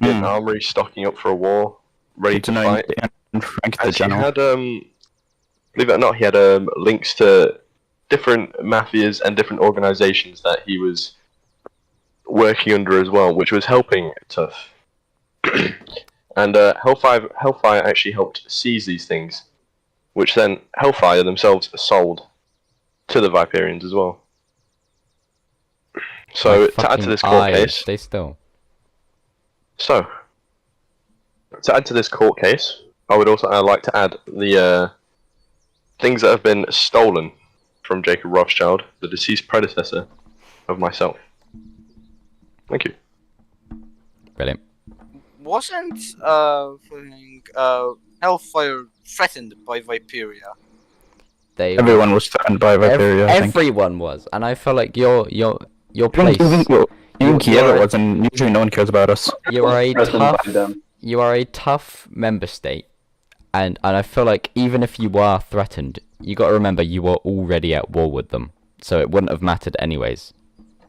[SPEAKER 5] He had an armory stocking up for a war, ready to fight.
[SPEAKER 7] And Frank the
[SPEAKER 5] And he
[SPEAKER 7] General.
[SPEAKER 5] had believe it or not, he had links to different mafias and different organizations that he was working under as well, which was helping TUF. And Hellfire actually helped seize these things, which then Hellfire themselves sold to the Viperians as well. So
[SPEAKER 4] My
[SPEAKER 5] to add to this
[SPEAKER 4] fucking
[SPEAKER 5] court
[SPEAKER 4] eyes,
[SPEAKER 5] case,
[SPEAKER 4] stay still.
[SPEAKER 5] so to add to this court case, I would also like to add the things that have been stolen from Jacob Rothschild, the deceased predecessor of myself. Thank you.
[SPEAKER 4] Brilliant.
[SPEAKER 6] Wasn't Hellfire threatened by Vipyria?
[SPEAKER 7] Everyone was threatened by Viperia, I think.
[SPEAKER 4] Everyone was, and I feel like your place.
[SPEAKER 7] Even Kiev
[SPEAKER 4] you're-
[SPEAKER 7] wasn't. Usually no one cares about us.
[SPEAKER 4] You are a
[SPEAKER 8] Threatened
[SPEAKER 4] tough.
[SPEAKER 8] by them.
[SPEAKER 4] You are a tough member state, and I feel like even if you are threatened, you got to remember you were already at war with them, so it wouldn't have mattered anyways.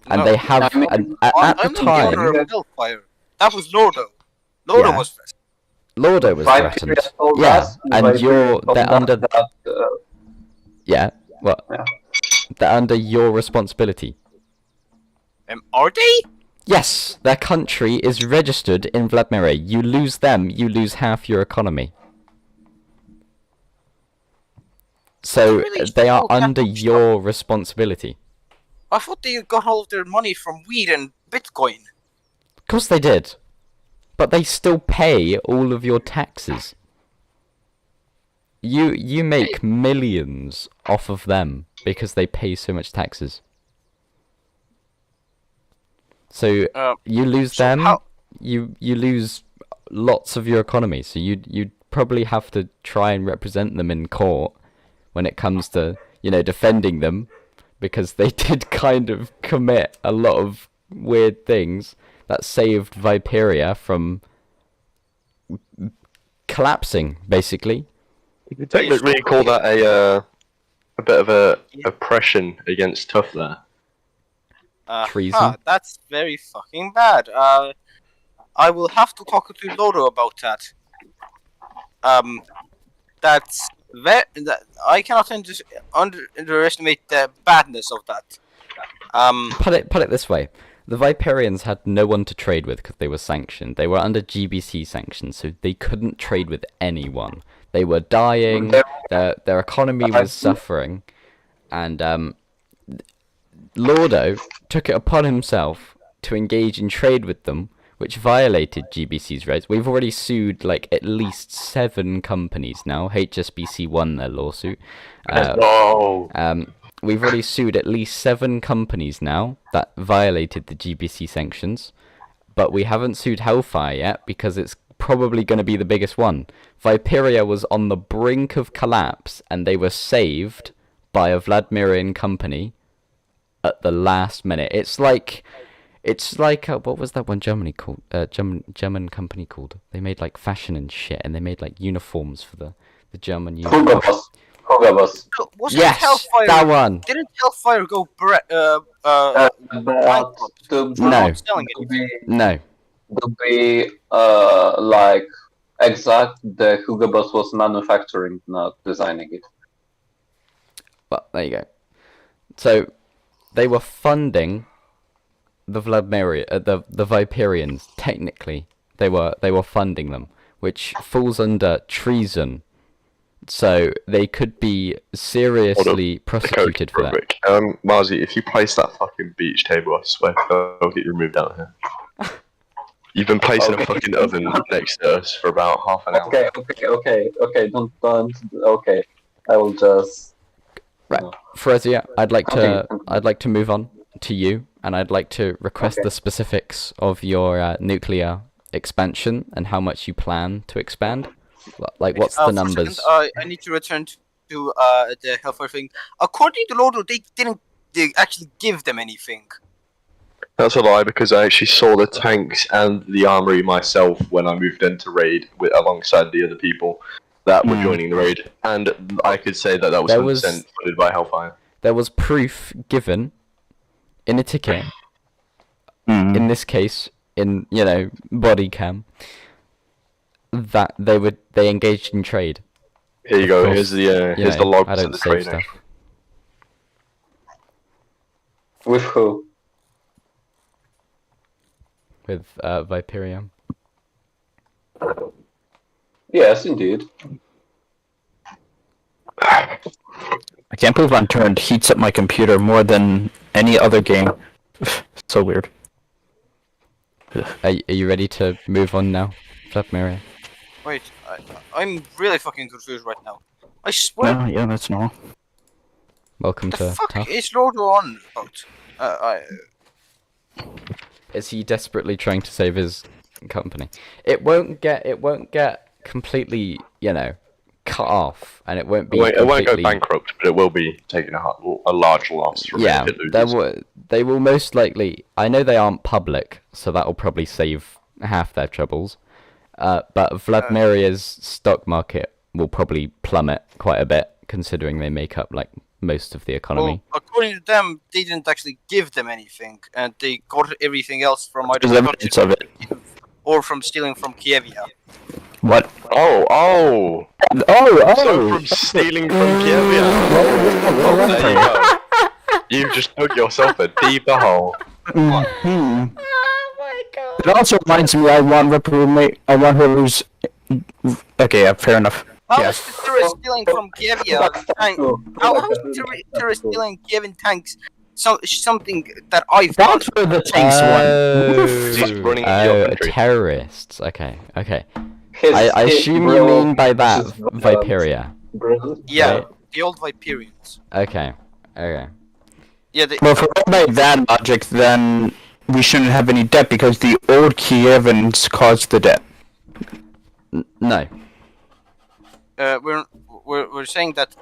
[SPEAKER 4] And
[SPEAKER 6] No,
[SPEAKER 4] they have,
[SPEAKER 8] I mean,
[SPEAKER 4] and at the
[SPEAKER 6] I'm the owner
[SPEAKER 4] time,
[SPEAKER 6] of Hellfire. That was Lordo. Lordo
[SPEAKER 4] Yeah.
[SPEAKER 6] was threatened.
[SPEAKER 4] Lordo was threatened.
[SPEAKER 8] Viperia told
[SPEAKER 4] Yeah,
[SPEAKER 8] us,
[SPEAKER 4] and
[SPEAKER 8] Viperia told
[SPEAKER 4] they're
[SPEAKER 8] us
[SPEAKER 4] under.
[SPEAKER 8] that,
[SPEAKER 4] Yeah, well,
[SPEAKER 8] Yeah.
[SPEAKER 4] they're under your responsibility.
[SPEAKER 6] Are they?
[SPEAKER 4] Yes, their country is registered in Vladmyria. You lose them, you lose half your economy. So
[SPEAKER 6] Really
[SPEAKER 4] they are
[SPEAKER 6] small
[SPEAKER 4] under
[SPEAKER 6] capital
[SPEAKER 4] your responsibility.
[SPEAKER 6] I thought they got all of their money from weed and Bitcoin.
[SPEAKER 4] Of course they did. But they still pay all of your taxes. You make millions off of them because they pay so much taxes. So you lose
[SPEAKER 6] so
[SPEAKER 4] them,
[SPEAKER 6] how-
[SPEAKER 4] you lose lots of your economy. So you'd probably have to try and represent them in court when it comes to, defending them, because they did kind of commit a lot of weird things that saved Vipyria from collapsing, basically.
[SPEAKER 5] You could technically call that a bit of a oppression against TUF there.
[SPEAKER 4] Treason.
[SPEAKER 6] That's very fucking bad. I will have to talk to Loro about that. That's that I cannot underestimate the badness of that.
[SPEAKER 4] Put it this way: the Viperians had no one to trade with because they were sanctioned. They were under GBC sanctions, so they couldn't trade with anyone. They were dying. Their economy was suffering, and Lordo took it upon himself to engage in trade with them, which violated GBC's rights. We've already sued like at least 7 companies now. HSBC won their lawsuit. We've already sued at least 7 companies now that violated the GBC sanctions, but we haven't sued Hellfire yet because it's probably going to be the biggest one. Vipyria was on the brink of collapse, and they were saved by a Vladmyrian company at the last minute. It's like what was that one Germany called? German company called? They made like fashion and shit, and they made like uniforms for the German uniform.
[SPEAKER 8] Hugabus.
[SPEAKER 6] Wasn't
[SPEAKER 4] Yes,
[SPEAKER 6] Hellfire,
[SPEAKER 4] that one.
[SPEAKER 6] Didn't Hellfire go bankrupt?
[SPEAKER 4] No.
[SPEAKER 6] Selling it.
[SPEAKER 4] No.
[SPEAKER 8] To be like exact, the Hugabus was manufacturing, not designing it.
[SPEAKER 4] Well, there you go. So they were funding the Vladmyria, the Viperians. Technically, they were funding them, which falls under treason. So they could be seriously prosecuted for that.
[SPEAKER 5] Marzi, if you place that fucking beach table, I swear I'll get you removed out here. You've been placing a fucking oven next to us for about half an hour.
[SPEAKER 8] Okay, don't, okay. I will just...
[SPEAKER 4] Right, Fresia, I'd like to move on to you, and I'd like to request the specifics of your nuclear expansion and how much you plan to expand. Like, what's the numbers?
[SPEAKER 6] I need to return to the Hellfire thing. According to Lordo, they didn't actually give them anything.
[SPEAKER 5] That's a lie, because I actually saw the tanks and the armory myself when I moved into raid alongside the other people that were joining the raid, and I could say that was 100% funded by Hellfire.
[SPEAKER 4] There was proof given in a ticket. In this case, in body cam, that they engaged in trade.
[SPEAKER 5] Here you go. Here's the logs
[SPEAKER 4] I don't
[SPEAKER 5] of the
[SPEAKER 4] save
[SPEAKER 5] trading.
[SPEAKER 4] stuff.
[SPEAKER 8] With who?
[SPEAKER 4] With Viperium.
[SPEAKER 8] Yes, indeed.
[SPEAKER 7] I can't believe Unturned heats up my computer more than any other game. So weird.
[SPEAKER 4] Are you ready to move on now, Vladmyria?
[SPEAKER 6] Wait, I'm really fucking confused right now. I swear.
[SPEAKER 7] Yeah, that's normal.
[SPEAKER 4] Welcome
[SPEAKER 6] The
[SPEAKER 4] to
[SPEAKER 6] fuck
[SPEAKER 4] Tough.
[SPEAKER 6] is Lordo on about?
[SPEAKER 4] Is he desperately trying to save his company? It won't get completely, cut off, and it won't be.
[SPEAKER 5] It won't go bankrupt, but it will be taking a large loss from
[SPEAKER 4] they will most likely. I know they aren't public, so that will probably save half their troubles. But Vladmyria's stock market will probably plummet quite a bit, considering they make up like most of the economy.
[SPEAKER 6] Well, according to them, they didn't actually give them anything, and they got everything else from either
[SPEAKER 7] There's evidence of it.
[SPEAKER 6] or from stealing from Kyievia.
[SPEAKER 7] What?
[SPEAKER 5] Oh! So from stealing from Kyievia. There you go. You've just dug yourself a deeper hole.
[SPEAKER 7] Oh my god. It also reminds me I want her to lose... Okay, yeah, fair enough.
[SPEAKER 6] How
[SPEAKER 7] Yeah.
[SPEAKER 6] is the terrorist stealing from Kyievia? How is the terrorist stealing Kievan tanks? Something that I've done.
[SPEAKER 7] That's where the tanks won.
[SPEAKER 5] He's running your country.
[SPEAKER 4] Terrorists. Okay. I assume you mean by that Vipyria.
[SPEAKER 6] Yeah,
[SPEAKER 4] Right.
[SPEAKER 6] the old Viperians.
[SPEAKER 4] Okay.
[SPEAKER 6] Yeah,
[SPEAKER 7] Well, if we go by that logic, then we shouldn't have any debt because the old Kievans caused the debt.
[SPEAKER 4] No.
[SPEAKER 6] We're saying that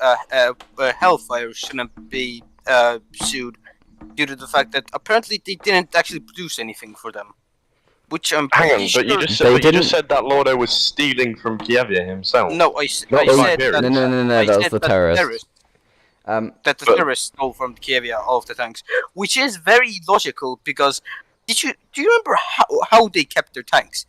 [SPEAKER 6] Hellfire shouldn't be sued due to the fact that apparently they didn't actually produce anything for them. Which I'm
[SPEAKER 5] Hang on,
[SPEAKER 6] pretty
[SPEAKER 5] but
[SPEAKER 6] sure...
[SPEAKER 5] you just said that Lordo was stealing from Kyievia himself.
[SPEAKER 6] No, I said
[SPEAKER 5] Not
[SPEAKER 6] that...
[SPEAKER 5] Viperians.
[SPEAKER 4] No,
[SPEAKER 6] I
[SPEAKER 4] that was
[SPEAKER 6] said
[SPEAKER 4] the
[SPEAKER 6] that
[SPEAKER 4] terrorists.
[SPEAKER 6] That the terrorists stole from Kyievia all of the tanks. Which is very logical, because Do you remember how they kept their tanks?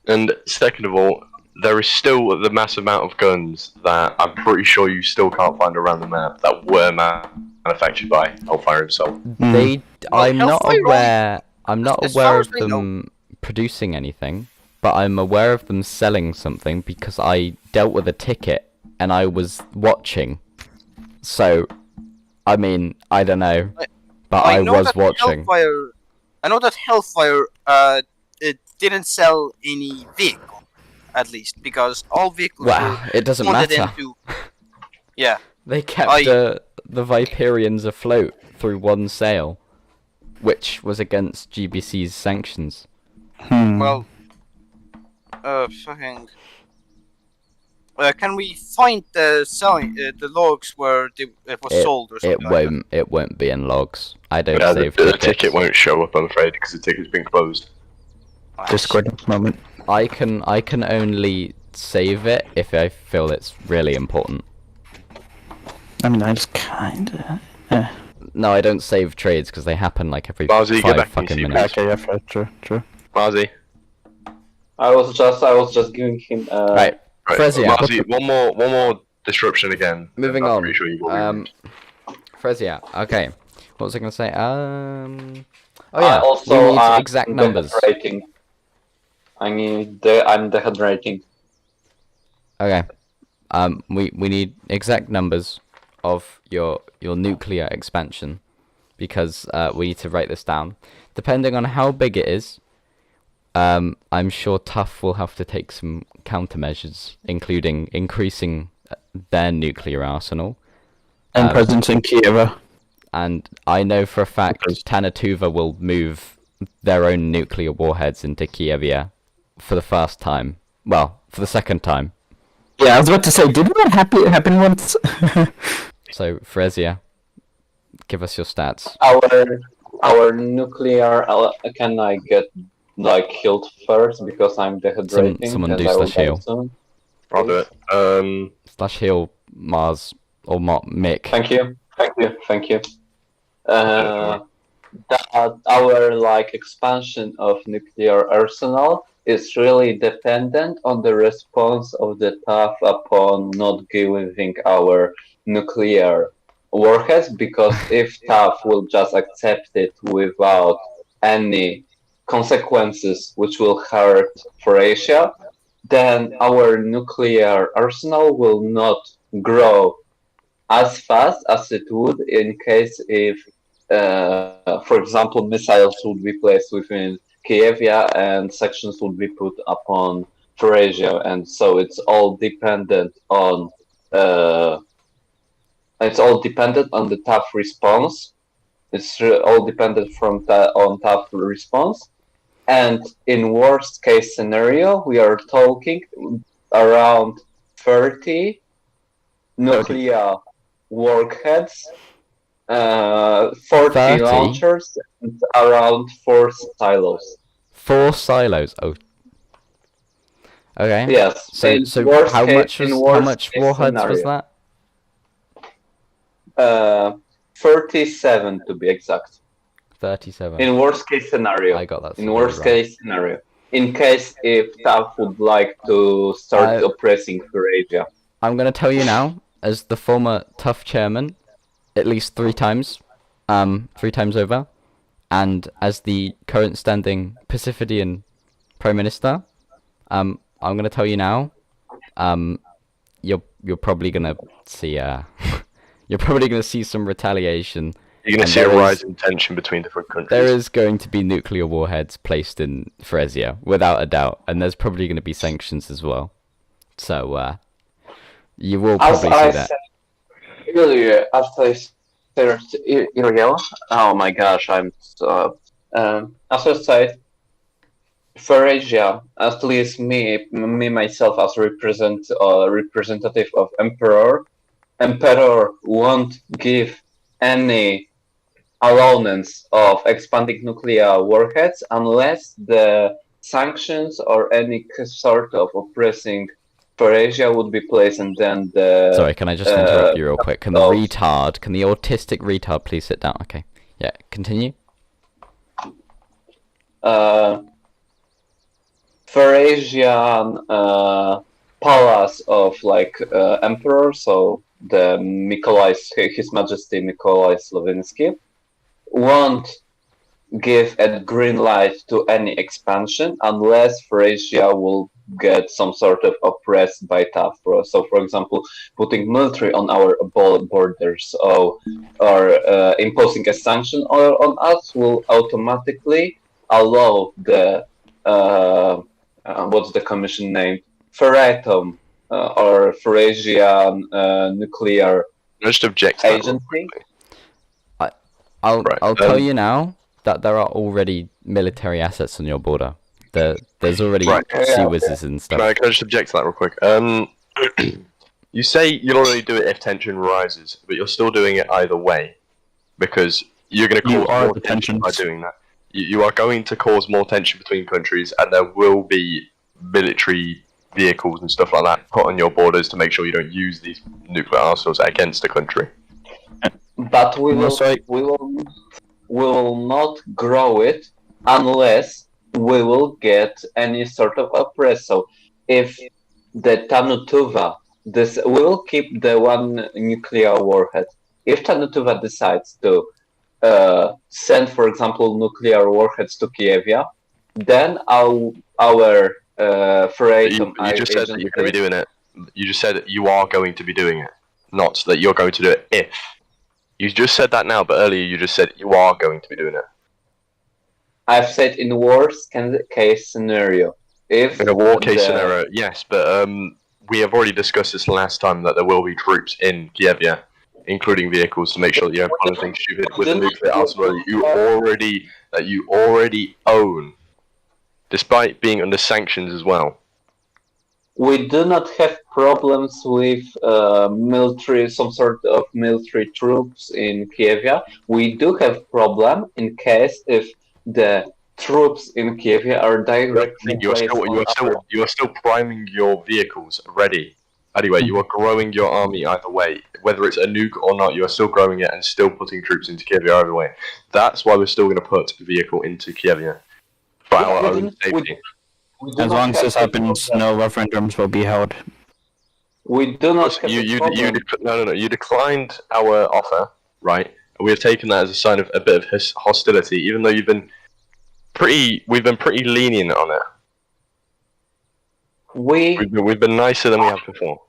[SPEAKER 5] And second of all, there is still the massive amount of guns that I'm pretty sure you still can't find around the map that were manufactured by Hellfire himself.
[SPEAKER 4] I'm not
[SPEAKER 6] Hellfire
[SPEAKER 4] aware. I'm not
[SPEAKER 6] as
[SPEAKER 4] aware
[SPEAKER 6] far
[SPEAKER 4] of
[SPEAKER 6] as I know.
[SPEAKER 4] them producing anything, but I'm aware of them selling something because I dealt with a ticket and I was watching. So, I mean, I don't know, but I
[SPEAKER 6] know
[SPEAKER 4] was
[SPEAKER 6] that
[SPEAKER 4] watching.
[SPEAKER 6] I know that Hellfire it didn't sell any vehicle, at least, because all vehicles
[SPEAKER 4] Well,
[SPEAKER 6] were
[SPEAKER 4] it doesn't
[SPEAKER 6] funded
[SPEAKER 4] matter.
[SPEAKER 6] into. Yeah,
[SPEAKER 4] They kept the Viperians afloat through one sale, which was against GBC's sanctions.
[SPEAKER 6] well, fucking. Can we find the selling the logs where it was sold or something?
[SPEAKER 4] It won't be in logs. I don't
[SPEAKER 5] Yeah,
[SPEAKER 4] save
[SPEAKER 5] the
[SPEAKER 4] tickets.
[SPEAKER 5] ticket won't show up, I'm afraid, because the ticket's been closed.
[SPEAKER 7] Discord moment.
[SPEAKER 4] I can only save it if I feel it's really important.
[SPEAKER 7] I mean, I just kinda.
[SPEAKER 4] No, I don't save trades because they happen like every
[SPEAKER 5] Barzy, get
[SPEAKER 4] 5
[SPEAKER 5] back in
[SPEAKER 4] fucking
[SPEAKER 5] your seat,
[SPEAKER 4] minutes.
[SPEAKER 7] Okay, yeah, fair, true.
[SPEAKER 5] Marzi.
[SPEAKER 8] I was just giving him.
[SPEAKER 4] Right,
[SPEAKER 5] Right,
[SPEAKER 4] Fresia.
[SPEAKER 5] Marzi, one more disruption again.
[SPEAKER 4] Moving
[SPEAKER 5] I'm
[SPEAKER 4] on.
[SPEAKER 5] pretty sure you will be
[SPEAKER 4] Fresia. Okay, what was I gonna say? Oh
[SPEAKER 8] I
[SPEAKER 4] yeah,
[SPEAKER 8] also
[SPEAKER 4] we need exact numbers.
[SPEAKER 8] Rating. I'm dehydrating.
[SPEAKER 4] Okay. We need exact numbers of your nuclear expansion because we need to write this down. Depending on how big it is, I'm sure T.U.F will have to take some countermeasures, including increasing their nuclear arsenal.
[SPEAKER 7] And presence in Kyiv.
[SPEAKER 4] And I know for a fact Tannu Tuva will move their own nuclear warheads into Kyievia for the first time. Well, for the second time.
[SPEAKER 7] Yeah, I was about to say, didn't that happen once?
[SPEAKER 4] So, Fresia, give us your stats.
[SPEAKER 8] Our nuclear. Can I get healed first because I'm dehydrating?
[SPEAKER 4] Someone
[SPEAKER 8] and
[SPEAKER 4] do
[SPEAKER 8] I will
[SPEAKER 4] slash heal.
[SPEAKER 8] die soon?
[SPEAKER 5] I'll do it.
[SPEAKER 4] Slash heal Mars or Mick.
[SPEAKER 8] Thank you. That our expansion of nuclear arsenal is really dependent on the response of the T.U.F upon not giving our nuclear warheads, because if T.U.F will just accept it without any consequences which will hurt Foesia, then our nuclear arsenal will not grow as fast as it would in case if, for example, missiles would be placed within Kyievia and sections would be put upon Foesia, and so it's all dependent on the T.U.F response. It's all dependent on T.U.F response, and in worst case scenario, we are talking around 30 nuclear warheads, 40
[SPEAKER 4] 30?
[SPEAKER 8] launchers, and around 4 silos.
[SPEAKER 4] 4 silos. Oh. Okay.
[SPEAKER 8] Yes.
[SPEAKER 4] So how much warheads was that?
[SPEAKER 8] 37 to be exact.
[SPEAKER 4] 37.
[SPEAKER 8] In worst case scenario.
[SPEAKER 4] I got that.
[SPEAKER 8] In worst case scenario. In case if T.U.F would like to start oppressing Foesia.
[SPEAKER 4] I'm gonna tell you now, as the former T.U.F chairman, at least 3 times, 3 times over, and as the current standing Pacifidian Prime Minister, I'm gonna tell you now, you're probably gonna see you're probably gonna see some retaliation.
[SPEAKER 5] You're gonna see a rise in tension between different countries.
[SPEAKER 4] There is going to be nuclear warheads placed in Foesia, without a doubt, and there's probably gonna be sanctions as well. So you will probably see that.
[SPEAKER 8] Earlier, after I said oh my gosh, I'm so. As I said, Foesia, at least me myself as representative of Emperor won't give any allowance of expanding nuclear warheads unless the sanctions or any sort of oppressing Foesia would be placed, and then the...
[SPEAKER 4] Sorry, can I just interrupt you real quick? Can the autistic retard please sit down? Okay. Yeah, continue.
[SPEAKER 8] Feresian palace of emperor, so the His Majesty Nikolai Slovinsky, won't give a green light to any expansion unless Feresia will get some sort of oppressed by T.U.F. So, for example, putting military on our borders or imposing a sanction on us will automatically allow the what's the commission name? Ferratum or Feresian nuclear
[SPEAKER 5] Just object to that real
[SPEAKER 8] agency.
[SPEAKER 5] quickly.
[SPEAKER 4] I'll tell you now that there are already military assets on your border. There's already sea whizzes and stuff.
[SPEAKER 5] Can I just object to that real quick? You say you'll only do it if tension rises, but you're still doing it either way, because you're going to cause more tension by doing that. You are going to cause more tension between countries, and there will be military vehicles and stuff like that put on your borders to make sure you don't use these nuclear arsenals against a country.
[SPEAKER 8] But we will not grow it unless we will get any sort of oppress. So if the Tannu Tuva, we will keep the one nuclear warhead. If Tannu Tuva decides to send, for example, nuclear warheads to Kyievia, then our Feresian
[SPEAKER 5] You just said that you're going to be doing it. You just said that you are going to be doing it, not that you're going to do it if. You just said that now, but earlier you just said you are going to be doing it.
[SPEAKER 8] I've said in worst case scenario. If
[SPEAKER 5] in a war case scenario, yes, but we have already discussed this last time that there will be troops in Kyievia, including vehicles, to make sure that you don't do anything stupid with the nuclear arsenal that you already own, despite being under sanctions as well.
[SPEAKER 8] We do not have problems with some sort of military troops in Kyievia. We do have problem in case if the troops in Kyievia are directly
[SPEAKER 5] you are still priming your vehicles ready. Anyway, you are growing your army either way. Whether it's a nuke or not, you are still growing it and still putting troops into Kyievia either way. That's why we're still going to put a vehicle into Kyievia for our own safety.
[SPEAKER 7] As long as this happens, no referendums will be held.
[SPEAKER 8] We do not have
[SPEAKER 5] You declined our offer, right? We have taken that as a sign of a bit of hostility, even though we've been pretty lenient on it. We've been nicer than we have before.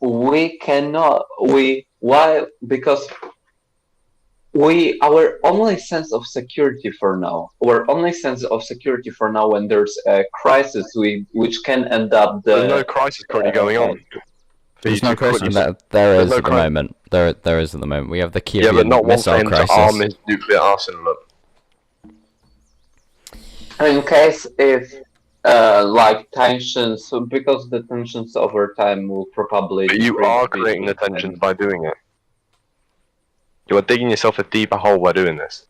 [SPEAKER 8] We cannot. Why? Because our only sense of security for now, when there's a crisis, which can end up
[SPEAKER 5] There's no crisis currently going on.
[SPEAKER 4] There's no crisis. There is at the moment. There is at the moment. We have the Kyiv missile crisis.
[SPEAKER 5] Arm his nuclear arsenal up.
[SPEAKER 8] In case if tensions, because the tensions over time will probably.
[SPEAKER 5] But you are creating the tensions by doing it. You are digging yourself a deeper hole by doing this.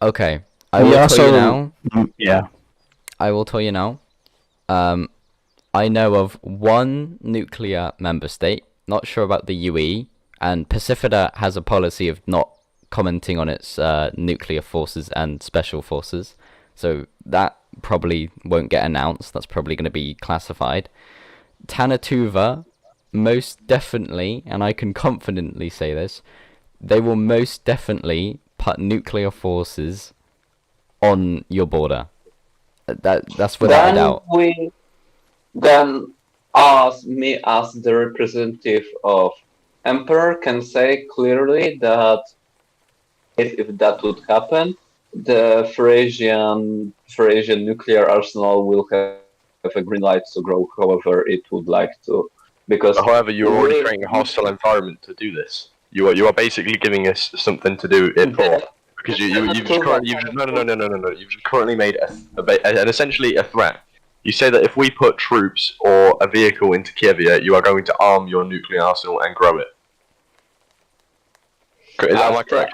[SPEAKER 4] Okay, I will tell you now.
[SPEAKER 7] Yeah.
[SPEAKER 4] I will tell you now. I know of one nuclear member state. Not sure about the UE, and Pacifida has a policy of not commenting on its nuclear forces and special forces. So that probably won't get announced. That's probably going to be classified. Tannu Tuva, most definitely, and I can confidently say this, they will most definitely put nuclear forces on your border. That's without a doubt.
[SPEAKER 8] Then as the representative of Emperor can say clearly that if that would happen, the Feresian nuclear arsenal will have a green light to grow however it would like to. Because
[SPEAKER 5] however, you're already creating a hostile environment to do this. You are basically giving us something to do it for. Because you've currently made essentially a threat. You say that if we put troops or a vehicle into Kyievia, you are going to arm your nuclear arsenal and grow it. Is that correct?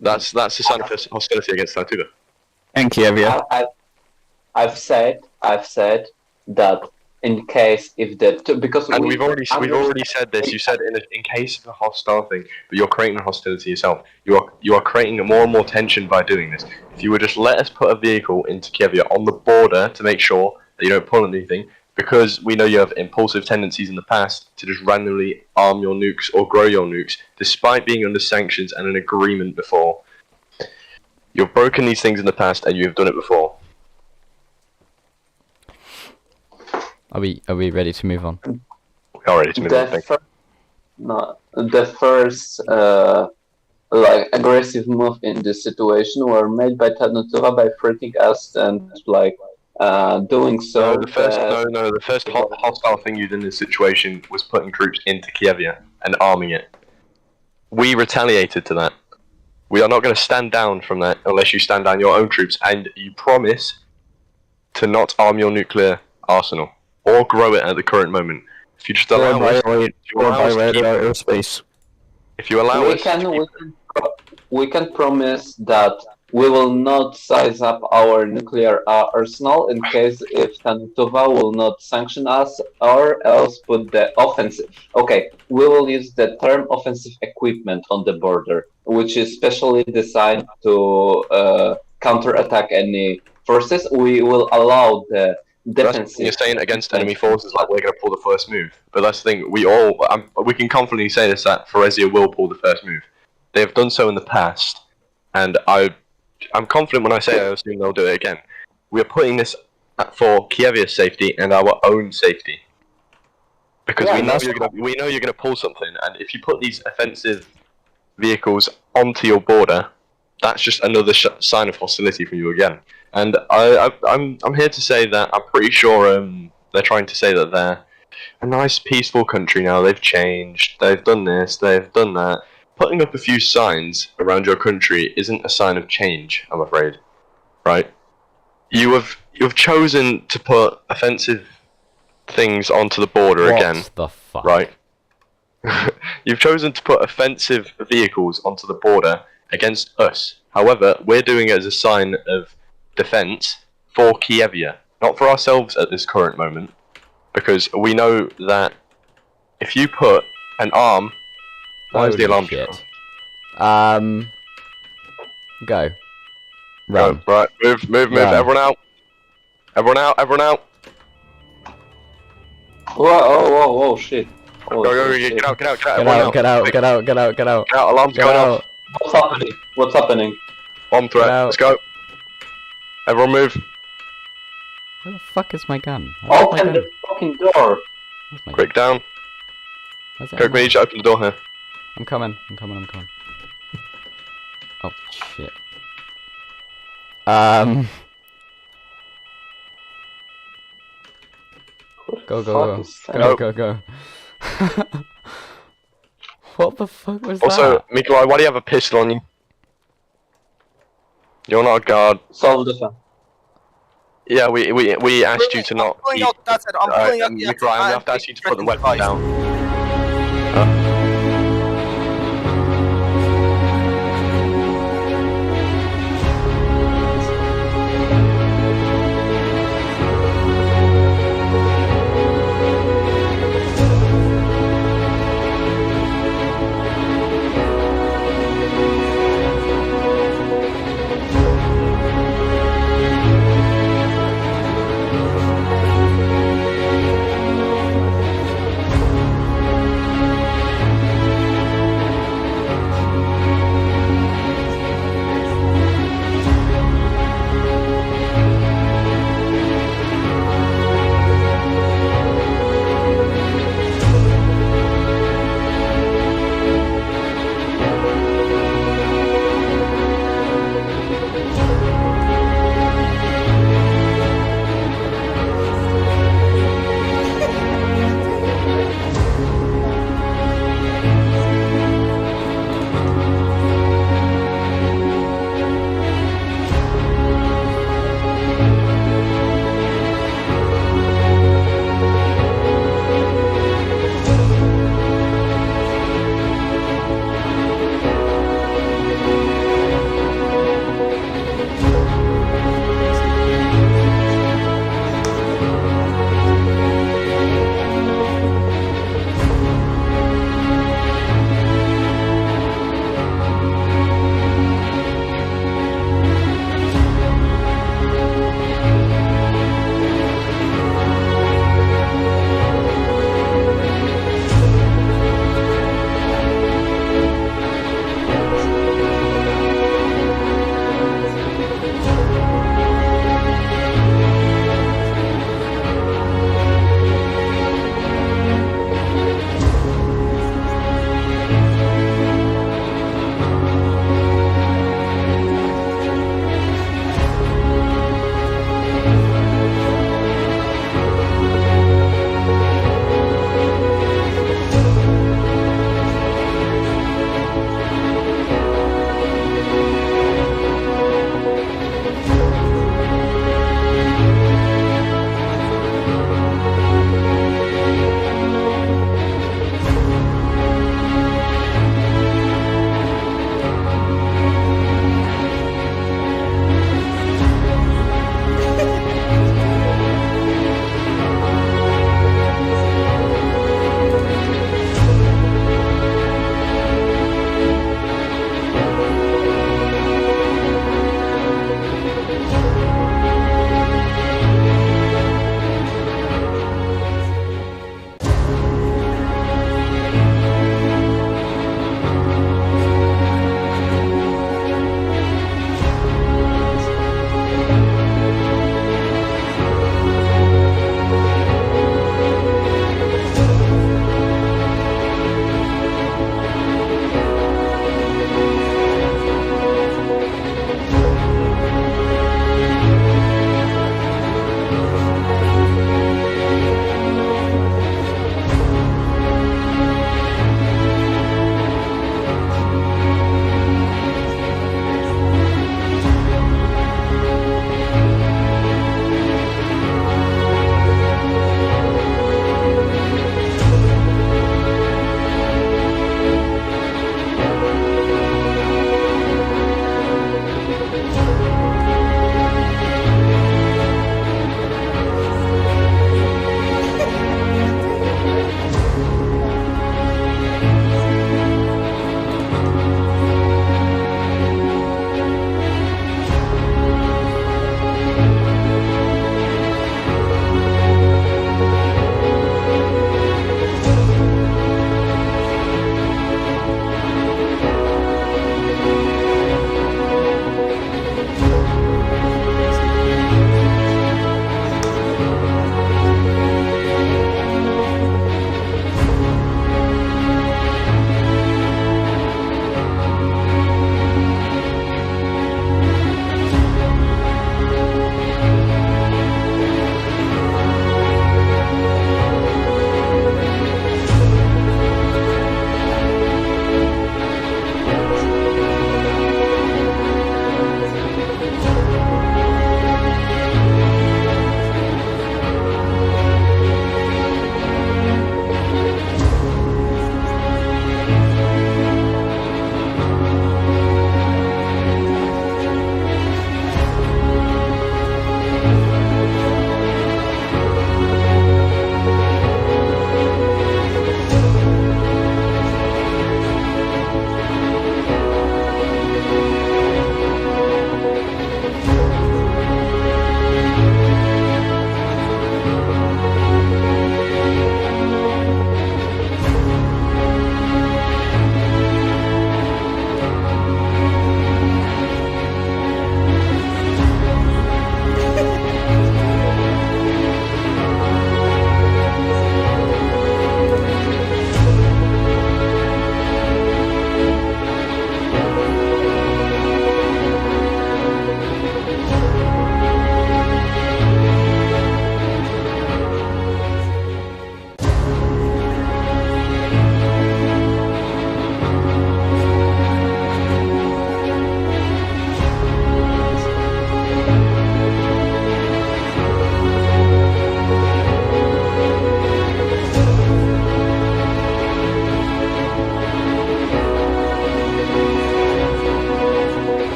[SPEAKER 5] That's a sign of hostility against Tannu Tuva.
[SPEAKER 7] And Kyievia.
[SPEAKER 8] I've said that in case if because
[SPEAKER 5] And we've already said this. You said in case of a hostile thing, but you're creating hostility yourself. You are creating more and more tension by doing this. If you would just let us put a vehicle into Kyievia on the border to make sure that you don't pull anything, because we know you have impulsive tendencies in the past to just randomly arm your nukes or grow your nukes, despite being under sanctions and an agreement before. You've broken these things in the past, and you have done it before.
[SPEAKER 4] Are we ready to move on?
[SPEAKER 5] We are ready to move on.
[SPEAKER 8] The first like aggressive move in this situation were made by Tannu Tuva by threatening us and like doing so.
[SPEAKER 5] No, the first hostile thing you did in this situation was putting troops into Kyievia and arming it. We retaliated to that. We are not going to stand down from that unless you stand down your own troops and you promise to not arm your nuclear arsenal or grow it at the current moment. If you just allow us,
[SPEAKER 7] airspace.
[SPEAKER 5] If you allow us,
[SPEAKER 8] we can promise that we will not size up our nuclear arsenal in case if Tannu Tuva will not sanction us or else put the offensive. Okay, we will use the term offensive equipment on the border, which is specially designed to counterattack any forces. We will allow the defensive.
[SPEAKER 5] You're saying against enemy forces, like we're going to pull the first move. But that's the thing. We can confidently say this, that Feresian will pull the first move. They have done so in the past, and I'm confident when I say I assume they'll do it again. We are putting this for Kyivia's safety and our own safety, because we know you're going to pull something, and if you put these offensive vehicles onto your border, that's just another sign of hostility from you again. And I'm here to say that I'm pretty sure they're trying to say that they're a nice, peaceful country now. They've changed. They've done this. They've done that. Putting up a few signs around your country isn't a sign of change, I'm afraid. Right? You've chosen to put offensive things onto the border again.
[SPEAKER 4] What the fuck?
[SPEAKER 5] Right? You've chosen to put offensive vehicles onto the border against us. However, we're doing it as a sign of defense for Kyievia, not for ourselves at this current moment, because we know that if you put an arm. Why is the alarm
[SPEAKER 4] shit? Go. Run.
[SPEAKER 5] Go. Right, move.
[SPEAKER 4] Run.
[SPEAKER 5] Everyone out.
[SPEAKER 8] Whoa, shit.
[SPEAKER 5] Go, get out.
[SPEAKER 4] Get out.
[SPEAKER 5] Alarm's going off.
[SPEAKER 8] What's happening?
[SPEAKER 5] Bomb threat, let's go. Everyone move.
[SPEAKER 4] Where the fuck is my gun?
[SPEAKER 8] Open the fucking door.
[SPEAKER 5] Quick down. Coke, we need to open the door here.
[SPEAKER 4] I'm coming. Oh, shit. Go. What the fuck was that?
[SPEAKER 5] Also, Mikolai, why do you have a pistol on you? You're not a guard.
[SPEAKER 8] Solve the fun.
[SPEAKER 5] Yeah, we asked you to not.
[SPEAKER 6] I'm pulling out. That's it. I'm pulling out.
[SPEAKER 5] Mikolai, I have to ask you to put the weapon down.